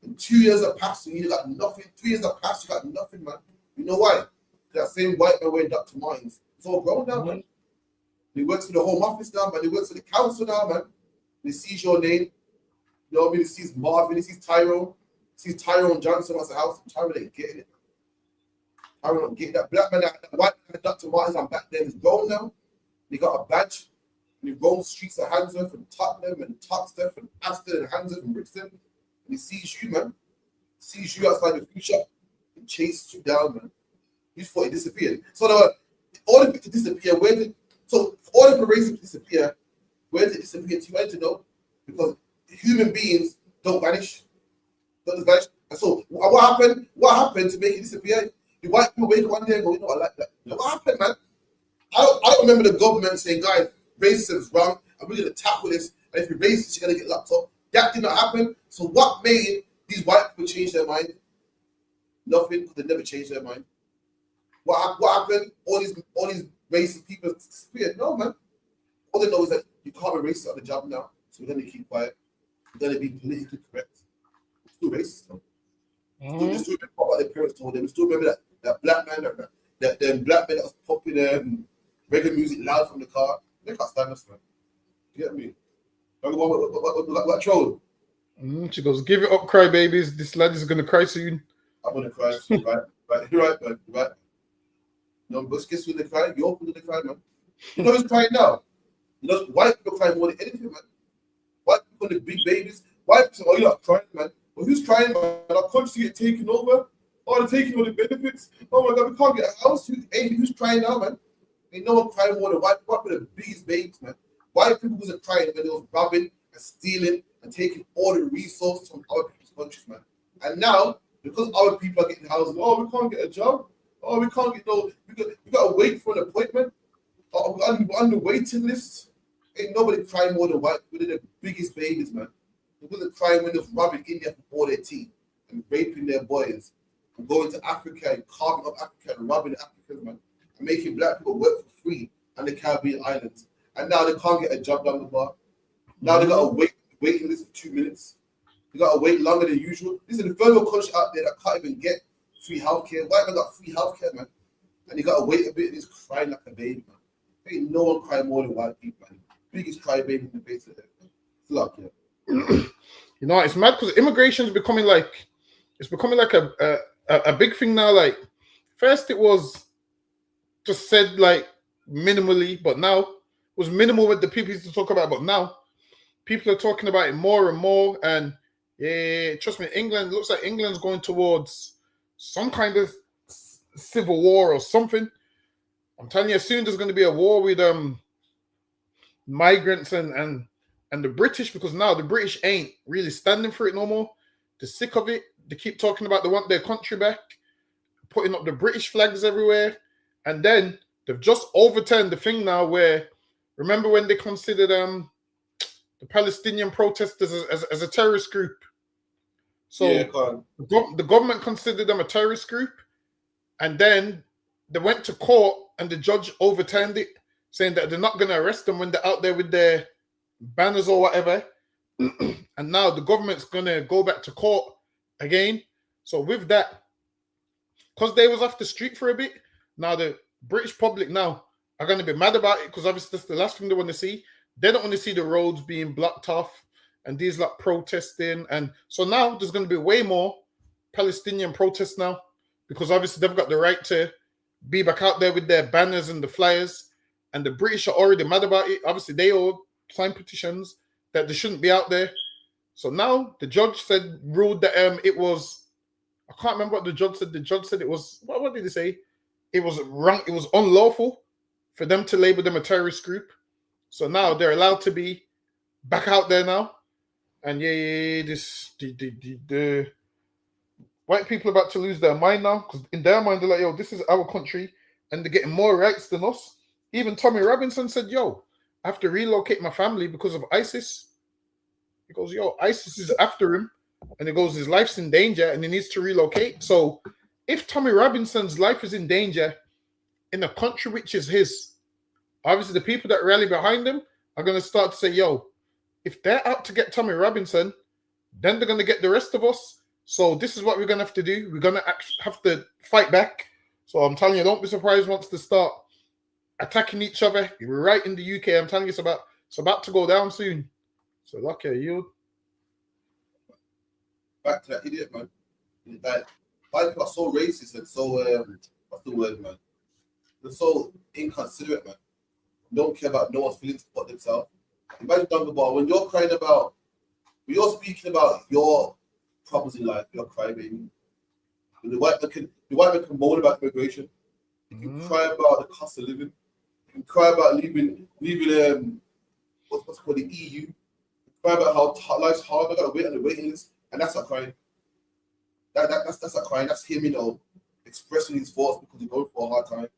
And 2 years have passed and you got nothing. 3 years have passed, you got nothing, man. You know why? That same white man wearing Dr. Martens. It's all grown now, man. He works for the Home Office now, man. He works for the council now, man. He sees your name. You know what I mean? He sees Marvin. He sees Tyrone. He sees Tyrone Johnson at the house. Tyrone ain't getting it. Tyrone ain't getting that. Black man, that white man, Dr. Martens, and back then is grown now. He got a badge. And he roams streets of Handsworth and Tottenham and Toxteth and Aston and Handsworth and Brixton. And he sees you, man. He sees you outside the food shop and chases you down, man. You just thought he disappeared. So in order for it to disappear, in order for racism to disappear, where did it disappear to? You wanted to know? Because human beings don't vanish. Don't just vanish. And so what happened? What happened to make it disappear? The white people wake up one day and go, you know, I like that. You know, what happened, man? I don't remember the government saying, guys, racism is wrong, and we're going to tackle this, and if you're racist, you're going to get locked up. That did not happen. So what made these white people change their mind? Nothing, because they never changed their mind. What happened? All these racist people disappeared. No, man. All they know is that you can't be racist at the job now, so we're going to keep quiet. We're going to be politically correct. It's still racist, though. Still remember what their parents told them. Still remember that black man, that black man that was popping reggae music loud from the car. They can't stand us, man. You get me? What troll? She goes, give it up, cry babies. This lad is going to cry soon. I'm going to cry soon, right? You're right, man. You're right. No, but guess who's going to cry? You're going to cry, man. You know who's crying now? You know, white people cry more than anything, man. White people, the big babies. White people, oh, you're not crying, man. Well, who's crying, man? Our country get taken over. Oh, they're taking all the benefits. Oh, my God, we can't get a house. Who's crying now, man? Ain't no one crying more than white people. White people are the biggest babies, man. White people wasn't crying when they was robbing and stealing and taking all the resources from other people's countries, man. And now, because other people are getting houses, oh, we can't get a job. Oh, we can't get no, we got to wait for an appointment. Oh, we're on the waiting list. Ain't nobody crying more than white people. They're the biggest babies, man. They wasn't crying when they was robbing India for all their teeth and raping their boys and going to Africa and carving up Africa and robbing the Africans, man. And making black people work for free on the Caribbean islands. And now they can't get a job down the bar. Now they got to waiting list for 2 minutes. They got to wait longer than usual. This is the third world country out there that can't even get free healthcare. White man got free healthcare, man. And you got to wait a bit and he's crying like a baby, man. Ain't no one crying more than white people, man. Biggest cry baby in the face of it. It's luck, yeah. You know, it's mad because immigration is becoming like a big thing now. Like, first it was just said like minimally, but now it was minimal with the people used to talk about, but now people are talking about it more and more. And yeah, trust me, England looks like England's going towards some kind of civil war or something. I'm telling you, soon there's going to be a war with migrants and the British, because now the British ain't really standing for it no more. They're sick of it. They keep talking about they want their country back, putting up the British flags everywhere. And then they've just overturned the thing now where, remember when they considered the Palestinian protesters as a terrorist group? So yeah, the government considered them a terrorist group, and then they went to court and the judge overturned it, saying that they're not going to arrest them when they're out there with their banners or whatever. And now the government's going to go back to court again. So with that, because they was off the street for a bit, now the British public now are going to be mad about it, because obviously that's the last thing they want to see. They don't want to see the roads being blocked off and these like protesting. And so now there's going to be way more Palestinian protests now, because obviously they've got the right to be back out there with their banners and the flyers. And the British are already mad about it. Obviously, they all signed petitions that they shouldn't be out there. So now the judge ruled that it was, I can't remember what the judge said. The judge said it was, what did he say? It was wrong. It was unlawful for them to label them a terrorist group. So now they're allowed to be back out there now. And the white people are about to lose their mind now, because in their mind they're like, yo, this is our country and they're getting more rights than us. Even Tommy Robinson said, yo, I have to relocate my family because of ISIS. He goes, yo, ISIS is after him. And he goes, his life's in danger and he needs to relocate. So if Tommy Robinson's life is in danger in a country which is his, obviously the people that rally behind him are going to start to say, yo, if they're out to get Tommy Robinson, then they're going to get the rest of us. So this is what we're going to have to do. We're going to have to fight back. So I'm telling you, don't be surprised once they start attacking each other. You're right in the UK. I'm telling you, it's about to go down soon. So lucky you. Back to that idiot, man. Like, white people are so racist and so what's the word, man? They're so inconsiderate, man. They don't care about no one's feelings but themselves. Imagine talking about when you're crying about, when you're speaking about your problems in life, you're crying, baby. The white man can moan about immigration. You can cry about the cost of living. You can cry about leaving what's called the EU. You can cry about how life's hard. I got to wait on the waiting list, and that's not crying. That's not crying. That's him, expressing his thoughts because he's going for a hard time.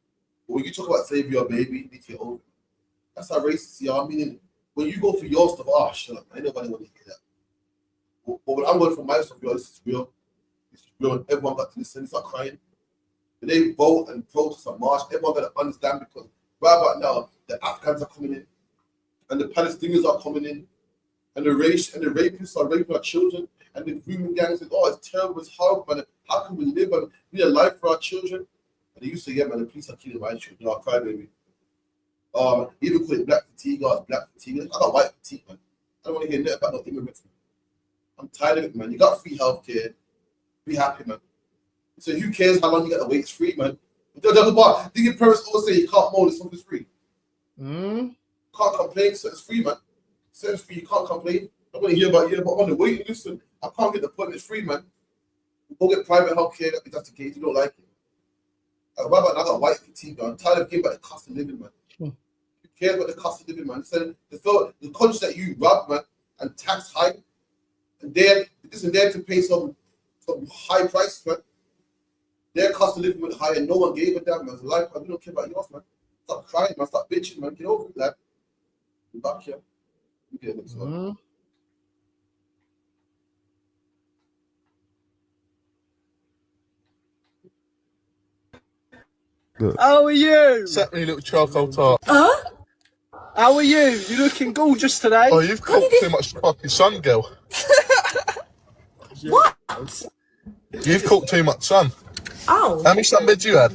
But when you talk about saving your baby, you need to get over it. That's how racist you are. Meaning, when you go for your stuff, shut up. Ain't nobody want to hear that. But when I'm going for my stuff, this is real. This is real, and everyone got to listen. It's not crying. When they vote and protest and march, everyone got to understand, because right about now, the Afghans are coming in, and the Palestinians are coming in, and the rapists are raping our children, and the grooming gangs say, oh, it's terrible, it's horrible, man. How can we live and be a life for our children? And they used to, yeah, man, the police are killing my children. I'll cry, baby. Even call it black fatigue, black fatigue. I got white fatigue, man. I don't want to hear nothing about no immigrants, man. I'm tired of it, man. You got free healthcare. Be happy, man. So who cares how long you got to wait? It's free, man. Do your parents always say you can't moan if something's free? Can't complain, so it's free, man. So it's free, you can't complain. I'm going to hear about, but on the waiting list, I can't get the appointment. It's free, man. Go get private healthcare if that's the case. You don't like it. I got white fatigue, man. I'm tired of hearing about the cost of living, man. Who cares about the cost of living, man? So the countries that you rob, man, and tax high, and they're there to pay some high prices, man. Their cost of living went high and no one gave a damn, man. Life, man, we don't care about yours, man. Stop crying, man. Stop bitching, man. Get over it, lad. We're back here. We get it, man. How are you? Set me, little charcoal tart. Huh? How are you? You're looking gorgeous today. Oh, you've caught too much fucking sun, girl. What? You've caught too much sun. Oh. How many sunbeds you had?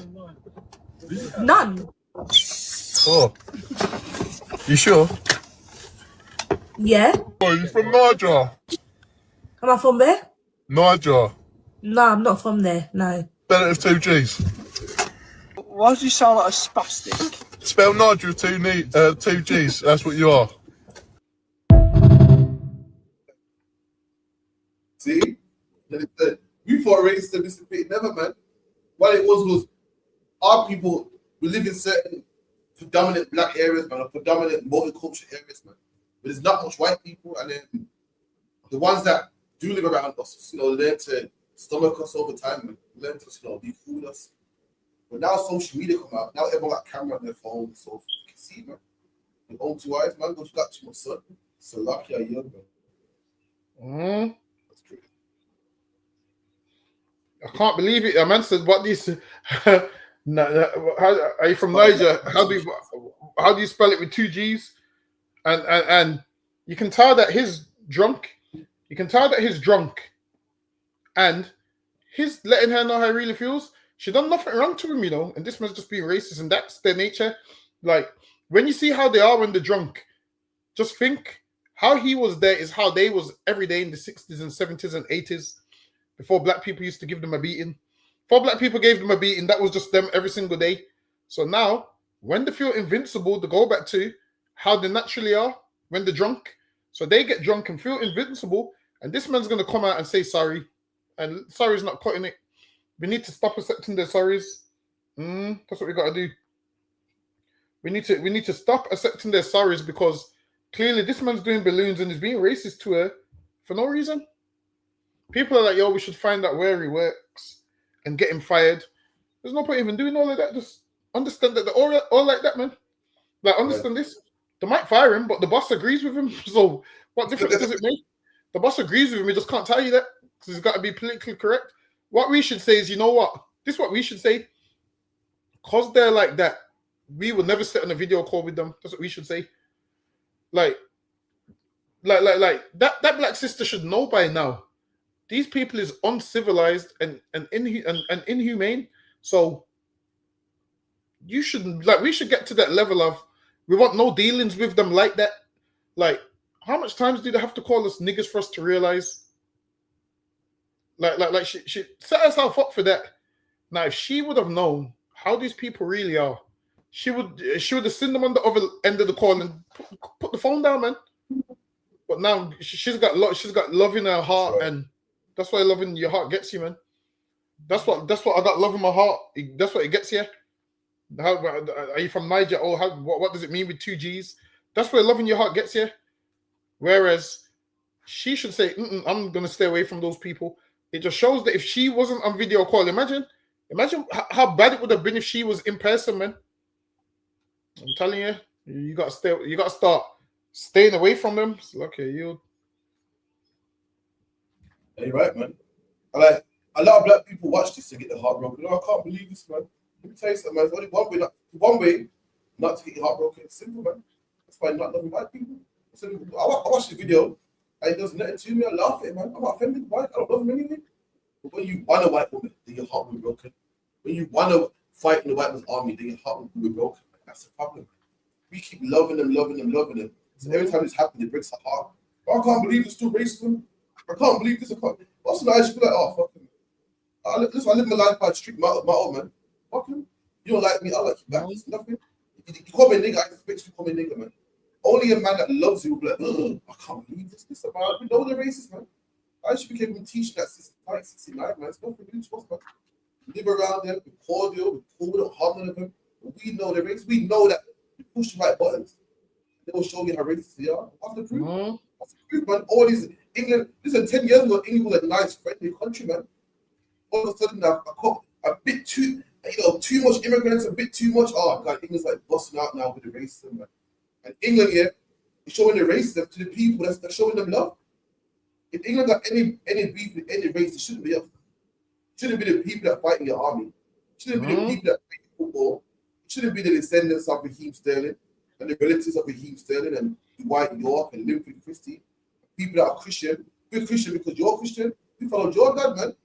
None. Oh. You sure? Yeah. Oh, you from Niger? Am I from there? Niger. No, I'm not from there. No. Spell it with two G's. Why do you sound like a spastic? Spell Niger with two G's. That's what you are. See? We thought racism disappeared. Never, man. What it was our people, we live in certain predominant black areas, man, or predominant multicultural areas, man. But there's not much white people, and then the ones that do live around us, learn to stomach us over time, man. Learn to, be cool with us. But now social media come out. Now everyone got camera on their phone, so you can see, man. With own two eyes, man. But you got too much sun. So lucky are you, man. That's crazy. I can't believe it. A man said, "What these? Are you from Niger? How do you spell it with two G's?" And you can tell that he's drunk. You can tell that he's drunk, and he's letting her know how he really feels. She done nothing wrong to him, and this man's just being racist, and that's their nature. Like, when you see how they are when they're drunk, just think how he was there is how they was every day in the 60s and 70s and 80s before black people used to give them a beating. Before black people gave them a beating, that was just them every single day. So now, when they feel invincible, they go back to how they naturally are when they're drunk. So they get drunk and feel invincible, and this man's going to come out and say sorry. And sorry's not cutting it. We need to stop accepting their sorries. That's what we got to do. We need to stop accepting their sorries, because clearly this man's doing balloons and is being racist to her for no reason. People are like, yo, we should find out where he works and get him fired. There's no point even doing all of that. Just understand that they're all like that, man. Like, understand this. They might fire him, but the boss agrees with him. So what difference does it make? The boss agrees with him. He just can't tell you that because he's got to be politically correct. What we should say is, you know what? This is what we should say. Because they're like that, we will never sit on a video call with them. That's what we should say. Like that black sister should know by now. These people is uncivilized and inhumane. So we should get to that level of, we want no dealings with them like that. Like, how much times do they have to call us niggas for us to realize? Like she set herself up for that. Now, if she would have known how these people really are, she would have seen them on the other end of the call and put the phone down, man. But now she's got love in her heart, and that's why love in your heart gets you, man. That's what I got, love in my heart. That's what it gets you. How are you from Niger? Oh, what does it mean with 2 G's? That's where love in your heart gets you. Whereas she should say, I'm gonna stay away from those people. It just shows that if she wasn't on video call, imagine how bad it would have been if she was in person, man. I'm telling you, you gotta start staying away from them. So, okay, you. Yeah, you're right, man. Like, a lot of black people watch this and get their heart broken. I can't believe this, man. Let me tell you something, man. There's only one way not to get your heart broken. It's simple, man. That's why I'm not loving white people. I watched the video, and it does nothing to me. I laugh at it, man. I'm not offended by it. I don't love them anyway. But when you want a white woman, then your heart will be broken. When you want to fight in the white man's army, then your heart will be broken. That's the problem. We keep loving them. So every time this happens, it breaks our heart. I can't believe it's still racism. I can't believe this. What's the nice? Be like, oh, fuck him. Listen, I live my life by the street, my own, man. Fuck him. You don't like me, I like you back. It's nothing. You call me a nigga, I expect you to call me a nigga, man. Only a man that loves you will be like, I can't believe this. We know they're racist, man. I should be capable of teaching that since 1969, man. It's nothing new to us, man. We live around them, we're cordial, we're cool, we don't harm none of them. But we know they're racist. We know that you push the right buttons, they will show you how racist they are. What's the proof? What's the proof, man? All these England, listen, 10 years ago, England was a nice, friendly country, man. All of a sudden, now, a bit too, too much immigrants, a bit too much. Oh, God, England's like busting out now with the racism, man. And England here is showing the racism to the people that's showing them love. If England got any beef with any race, it shouldn't be us. It shouldn't be the people that fight in your army. It shouldn't be the people that play football. It shouldn't be the descendants of Raheem Sterling and the relatives of Raheem Sterling and Dwight York and Liverpool Christie. People that are Christian. We're Christian because you're Christian. We follow your God, man.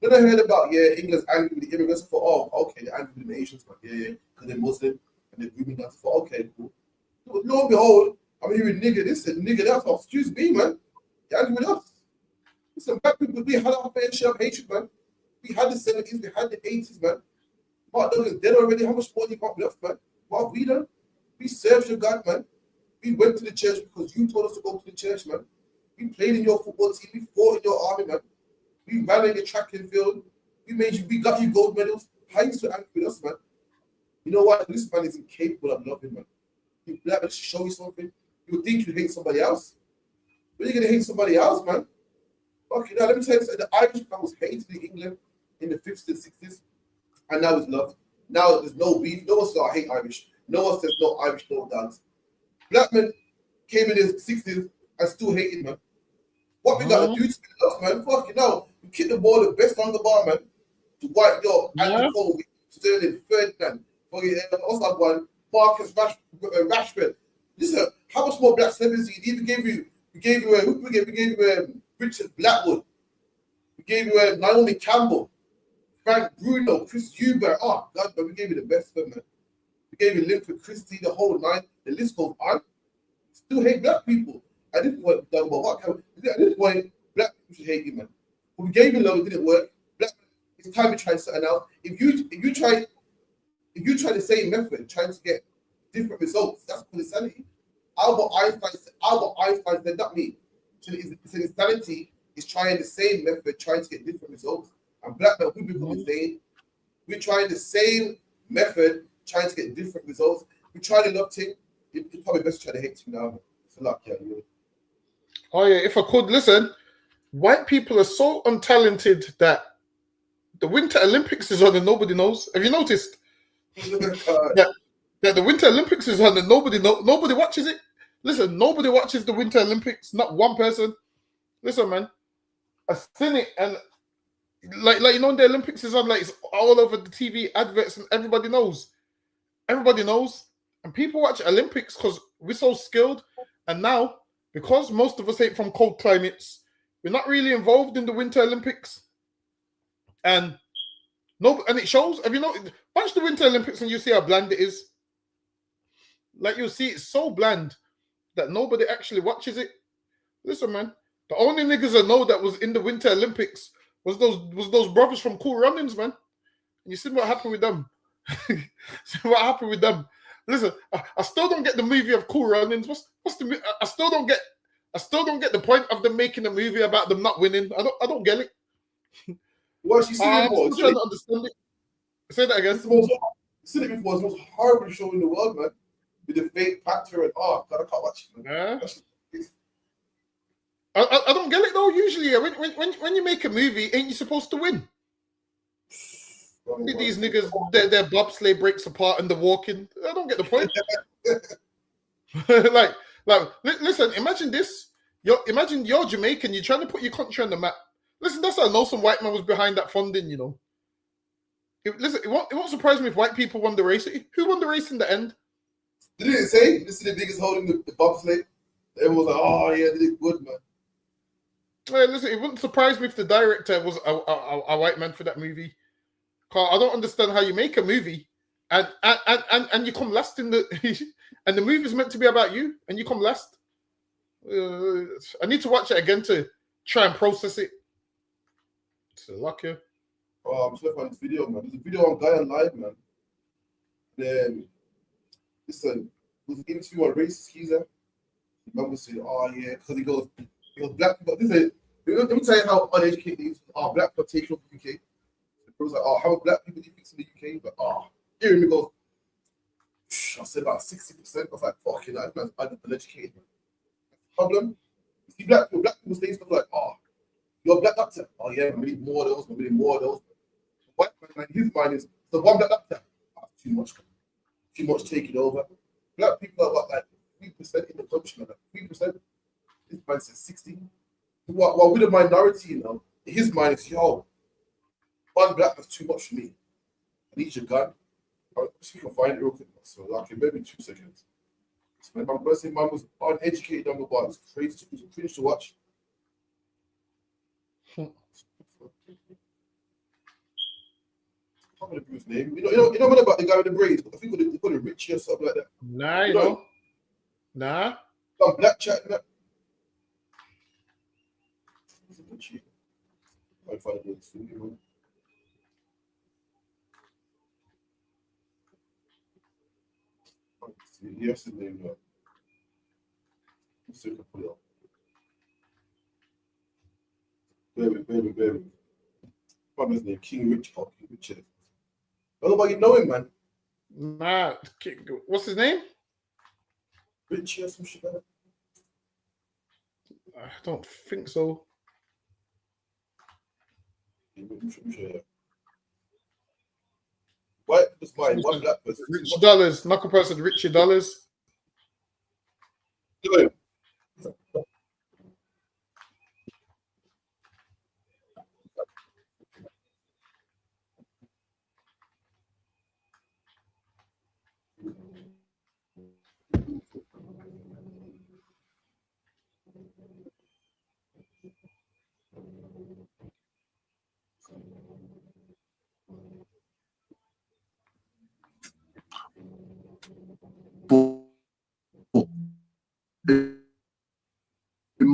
Then I heard about, England's angry with the immigrants. I thought, oh, okay, they're angry with the Asians, but because they're Muslim and they're grooming us. I thought, okay, cool. But lo and behold, I'm hearing nigga this and nigga that. Oh, excuse me, man. You're angry with us. Listen, black people, we had our fair share of hatred, man. We had the 70s, we had the 80s, man. Mark Douglas dead already. How much more do you got left, man? What have we done? We served your God, man. We went to the church because you told us to go to the church, man. We played in your football team. We fought in your army, man. We ran in the track and field. We got you gold medals. How you so angry with us, man? You know what? This man is incapable of loving, man. You black man should show you something. You would think you hate somebody else. But you're gonna hate somebody else, man. Okay, now let me tell you something. The Irish man was hated in England in the 50s and 60s, and now it's loved. Now there's no beef. No one says I hate Irish. No one says no Irish, no dogs. Black men came in the 60s and still hated, man. What we gotta do to be loved, man? Fuck it now. You kick the ball the best on the bar, man. To White York, Andy Cole, Sterling, Ferdinand, what's that one? Marcus Rashford. Listen, how much more black celebrities we gave you? We gave you Richard Blackwood. We gave you Naomi Campbell, Frank Bruno, Chris Huber. Oh God, but we gave you the best of them, man. We gave you Linford Christie, the whole nine. The list goes on. Still hate black people. At this point, at this point, black people should hate you, man. We gave you love, it didn't work. Black, it's time to try something else. If you try the same method, trying to get different results, that's called insanity. Albert Einstein said, not me. So insanity is trying the same method, trying to get different results. And black men, we become the same. We're trying the same method, trying to get different results. We try the love thing. It's probably best to try to hate thing now. So luck, yeah. Oh yeah, if I could listen, white people are so untalented that the Winter Olympics is on and nobody knows. Have you noticed that the Winter Olympics is on and nobody watches it? Listen, nobody watches the Winter Olympics. Not one person. Listen, man, I've seen it, and like you know, the Olympics is on, like it's all over the TV adverts, and everybody knows. Everybody knows, and people watch Olympics because we're so skilled. And now, because most of us ain't from cold climates, we're not really involved in the Winter Olympics. And it shows. Have you noticed? Watch the Winter Olympics and you see how bland it is. Like you'll see, it's so bland that nobody actually watches it. Listen, man, the only niggas I know that was in the Winter Olympics was those brothers from Cool Runnings, man. And you see what happened with them. See what happened with them. Listen, I still don't get the movie of Cool Runnings. What's the? I still don't get the point of them making a movie about them not winning. I don't get it. Well, she's seen it before. I'm trying to understand it. Say that again. It's seen it before. It's the most horrible show in the world, man. With the fake factor and I can't watch it, man. Yeah. I don't get it though. Usually, when you make a movie, ain't you supposed to win? These niggas, their bobsleigh breaks apart and they're walking. I don't get the point. Listen. Imagine this. Imagine you're Jamaican. You're trying to put your country on the map. Listen, that's how I know some white man was behind that funding. You know. It won't surprise me if white people won the race. Who won the race in the end? They didn't say. This is the niggas holding the bobsleigh. Everyone was like, "Oh yeah, they did good, man." Well, listen, it wouldn't surprise me if the director was a white man for that movie. Cause I don't understand how you make a movie and you come last in the and the movie's meant to be about you and you come last. I need to watch it again to try and process it. It's lucky. Oh, I'm trying to find this video, man. There's a video on Guy on Live, man. Then listen, it was an interview on racist geezer. Man was saying, "Oh yeah," because he goes black people. Let me tell you how uneducated these black people take over the UK. It was like, "Oh, how black people do you think in the UK?" But hearing me goes, I said about 60%. I was like, "Fucking, that man's uneducated." Man. Problem? You see, black people say stuff like, "Oh, you're a black doctor. Oh yeah, we need more of those. We need more of those." White man, his mind is the one black doctor. Too much taking over. Black people are what, like 3% in the country, man. 3%. His mind says 60. While with a minority, you know, his mind is, yo, one black that's too much for me. I need your gun. See if we can find it real quick. So, like, maybe 2 seconds. So, my person, man was uneducated number one. It's crazy. It was cringe to watch. I can't remember his name. You know what about the guy with the braids? I think they call it Richie or something like that. Nah, you know. Nah. Some black chat. Richie. I find it thing. Yes, his name. Let's see if I can put it up. Baby. What's his name? King Richard. I don't know about you know him, man. Nah. What's his name? Richie or some shit like that. I don't think so. What? Just mine. One black person. Rich Dollars. Knuckle person. Richie Dollars. Do it.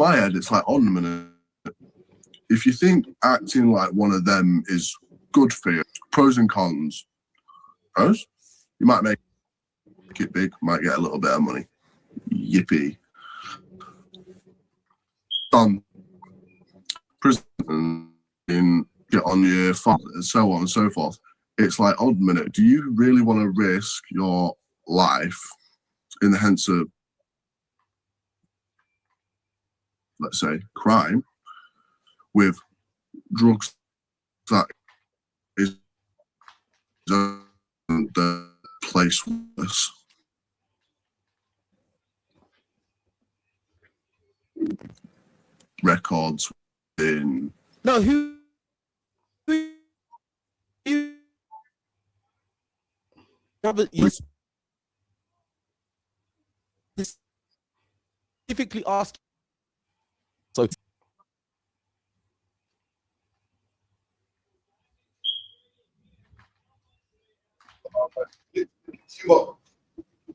my head, it's like, on a minute. If you think acting like one of them is good for you, pros and cons. Pros, you might make it big, might get a little bit of money. Yippee. Done. Prison, get on your phone, and so on and so forth. It's like, hold a minute, do you really want to risk your life in the hands of, let's say, crime with drugs that is the place worse? Records in No, who you specifically ask. So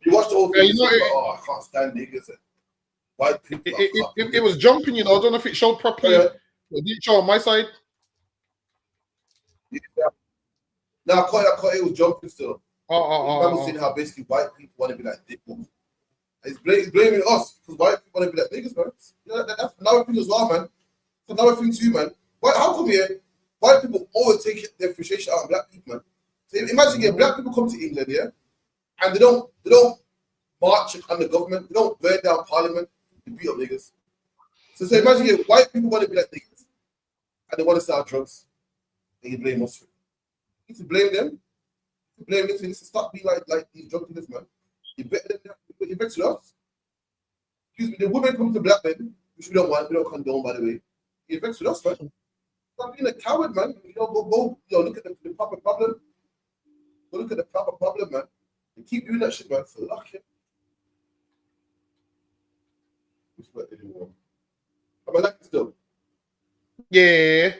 You watch the whole thing, You know, I can't stand niggas. White people. it was jumping, you know. I don't know if it showed properly. It didn't show on my side. No, I caught it was jumping still. I was Oh. saying how basically white people want to be like niggas. It's blaming us because white people want to be like niggas, man. Yeah, that's another thing as well, man. It's another thing too, man. How come here white people always take their frustration out on black people, man? So imagine black people come to England, yeah, and they don't march on the government, they don't burn down parliament, they beat up niggas. So imagine white people want to be like niggas and they want to sell drugs. And you blame us for it. You need to blame them. You blame them. You need to stop being like these drug dealers, man. You better than that. You vex with us. Excuse me, the women come to black men, which we don't want, we don't condone, by the way. You vex with us, man. Stop being a coward, man. Go look at the proper problem. Go look at the proper problem, man. You keep doing that shit, man. For luck, yeah. Am I like still? Yeah.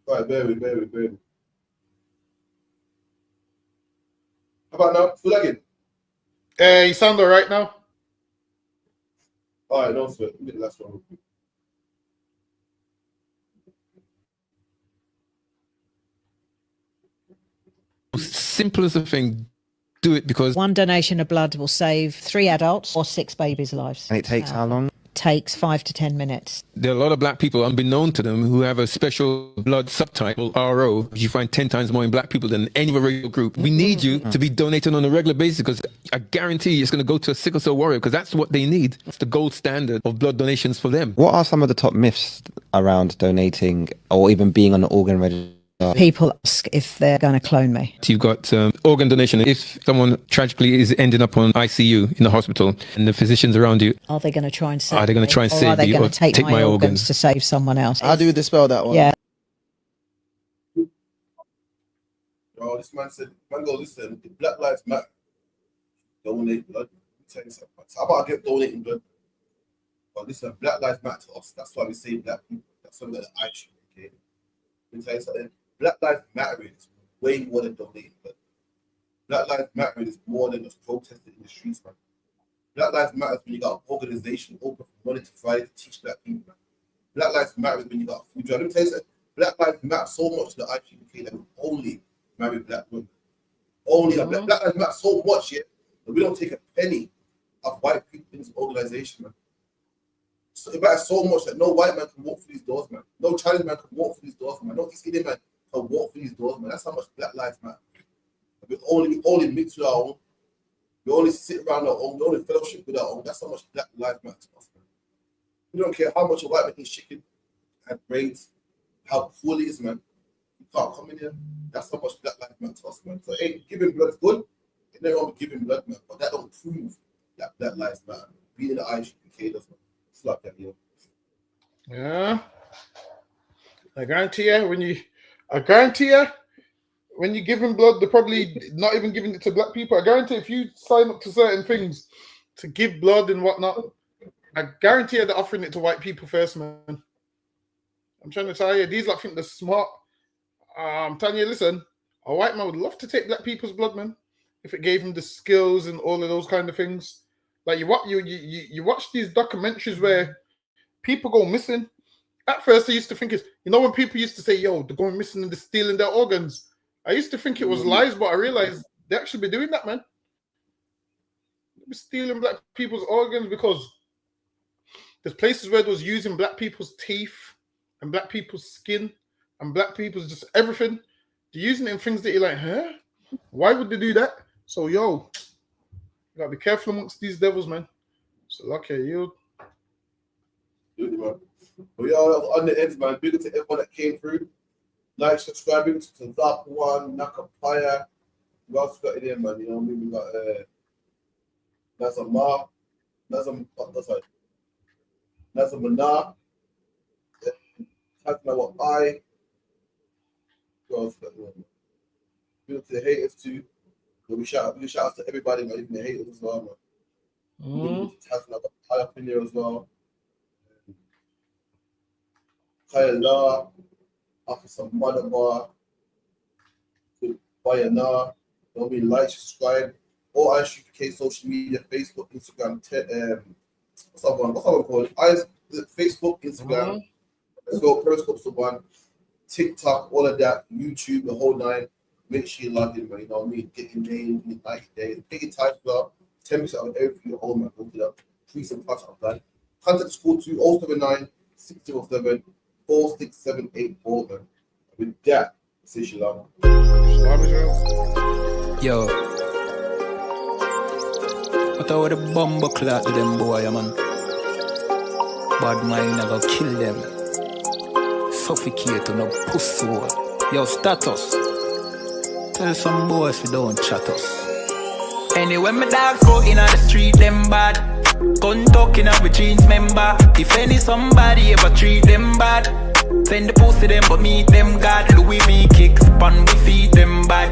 All right, bear with. How about now? Still like it? You sound all right now. All right, don't sweat. Give me the last one. Simplest of thing, do it because one donation of blood will save 3 adults or 6 babies' lives. And it takes how long? Takes 5 to 10 minutes. There are a lot of black people, unbeknown to them, who have a special blood subtype, RO. You find 10 times more in black people than any other racial group. We need you to be donating on a regular basis because I guarantee it's going to go to a sickle cell warrior because that's what they need. It's the gold standard of blood donations for them. What are some of the top myths around donating or even being on an organ register? People ask if they're going to clone me. You've got organ donation. If someone tragically is ending up on ICU in the hospital and the physicians around you, are they going to try and save are they going to try and or save are they you going or to take my organs to save someone else? How do you dispel that one? Yeah. Bro, this man said, man, go listen, the Black Lives Matter. Donate blood. Let me tell you something. So how about I get donating blood? But listen, Black Lives Matter to us. That's why we say black people. That's something that I should, okay? Let me tell you something. Black Lives Matter is way more than donating blood. Black Lives Matter is more than just protesting in the streets, man. Black Lives Matter is when you got an organization open from Monday to Friday to teach black people, man. Black Lives Matter is when you got a food drive. Let me tell you something. Black Lives Matter so much to the ISUPK that we only marry black women. Only Black Lives Matter so much yet that we don't take a penny of white people in this organization, man. So it matters so much that no white man can walk through these doors, man. No Chinese man can walk through these doors, man. No East Indian man can walk through these doors, man. That's how much Black Lives Matter. We only mix with our own. We only sit around our own. We only fellowship with our own. That's how much Black Lives Matter to us, man. We don't care how much a white man eats chicken and braids, how poor he is, man. You can't come in here. That's how much Black Lives Matter to us, man. So, hey, giving blood is good. It's never wrong with giving blood, man. But that don't prove that Black Lives Matter. Being in the ISUPK does, man. It's like that, yo. Yeah. I guarantee you, when you're giving blood, they're probably not even giving it to black people. I guarantee if you sign up to certain things to give blood and whatnot, I guarantee you they're offering it to white people first, man. I'm trying to tell you, these lot think they're smart. I'm telling you, listen, a white man would love to take black people's blood, man, if it gave him the skills and all of those kind of things. Like you watch these documentaries where people go missing. At first, I used to think it's, when people used to say, "Yo, they're going missing and they're stealing their organs." I used to think it was lies, but I realized they actually be doing that, man. They be stealing black people's organs because there's places where they was using black people's teeth and black people's skin and black people's just everything. They're using it in things that you're like, huh? Why would they do that? So, you gotta be careful amongst these devils, man. So, okay, you. Man. But on the ends, man, big up to everyone that came through. Like, subscribing to Zap One, Nakapaya. We also got it in, man. You know what I mean? We got Nazama. Nazamana. Talking about I. We also got it. Big up to the haters too. But we shout out to everybody, man, even the haters as well, man. Talking about I up in there as well. Kaya La, Officer Mother Bar, Bayana, don't be like, subscribe, all ISUPK social media, Facebook, Instagram, what's that one called? Facebook, Instagram, let's go, Periscope's the one, TikTok, all of that, YouTube, the whole nine. Make sure you log in, man. You know what I mean? Get your name, get like your day, pick your type up, 10% of everything you own, man. Go to the tweets and parts of that. Contact the school to 079 607 46784, man. With that, say shalom. Yo. What about the bomber clock to them boy, man? Bad mind never kill them. Suffocate to no pussy. Yo, status. Tell some boys we don't chat us. Anyway, my dogs go in on the street, them bad. Gun talking up with jeans member. If any somebody ever treat them bad, send the pussy them but meet them God. Louis V kicks, pan we feed them bad.